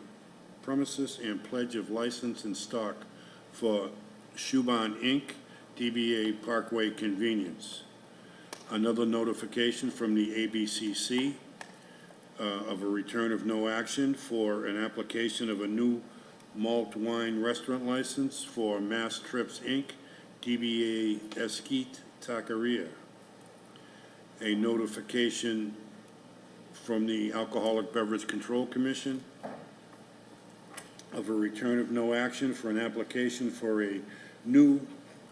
premises, and pledge of license and stock for Shuban Inc., DBA Parkway Convenience. Another notification from the ABCC of a return of no action for an application of a new malt wine restaurant license for Mass Trips Inc., DBA Esquite Taqueria. A notification from the Alcoholic Beverage Control Commission of a return of no action for an application for a new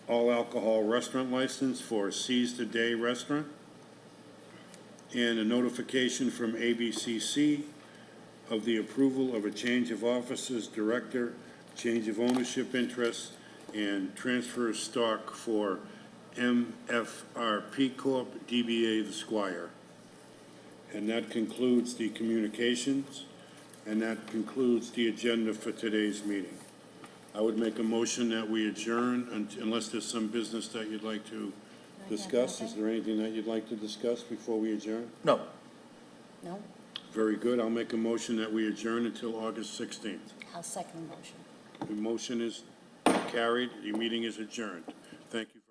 all-alcohol restaurant license for Seize the Day Restaurant, and a notification from ABCC of the approval of a change of officers, director, change of ownership interest, and transfer of stock for MFRP Corp., DBA The Squire. And that concludes the communications, and that concludes the agenda for today's meeting. I would make a motion that we adjourn unless there's some business that you'd like to discuss. Is there anything that you'd like to discuss before we adjourn? No. No? Very good. I'll make a motion that we adjourn until August 16th. I'll second the motion. The motion is carried. The meeting is adjourned. Thank you.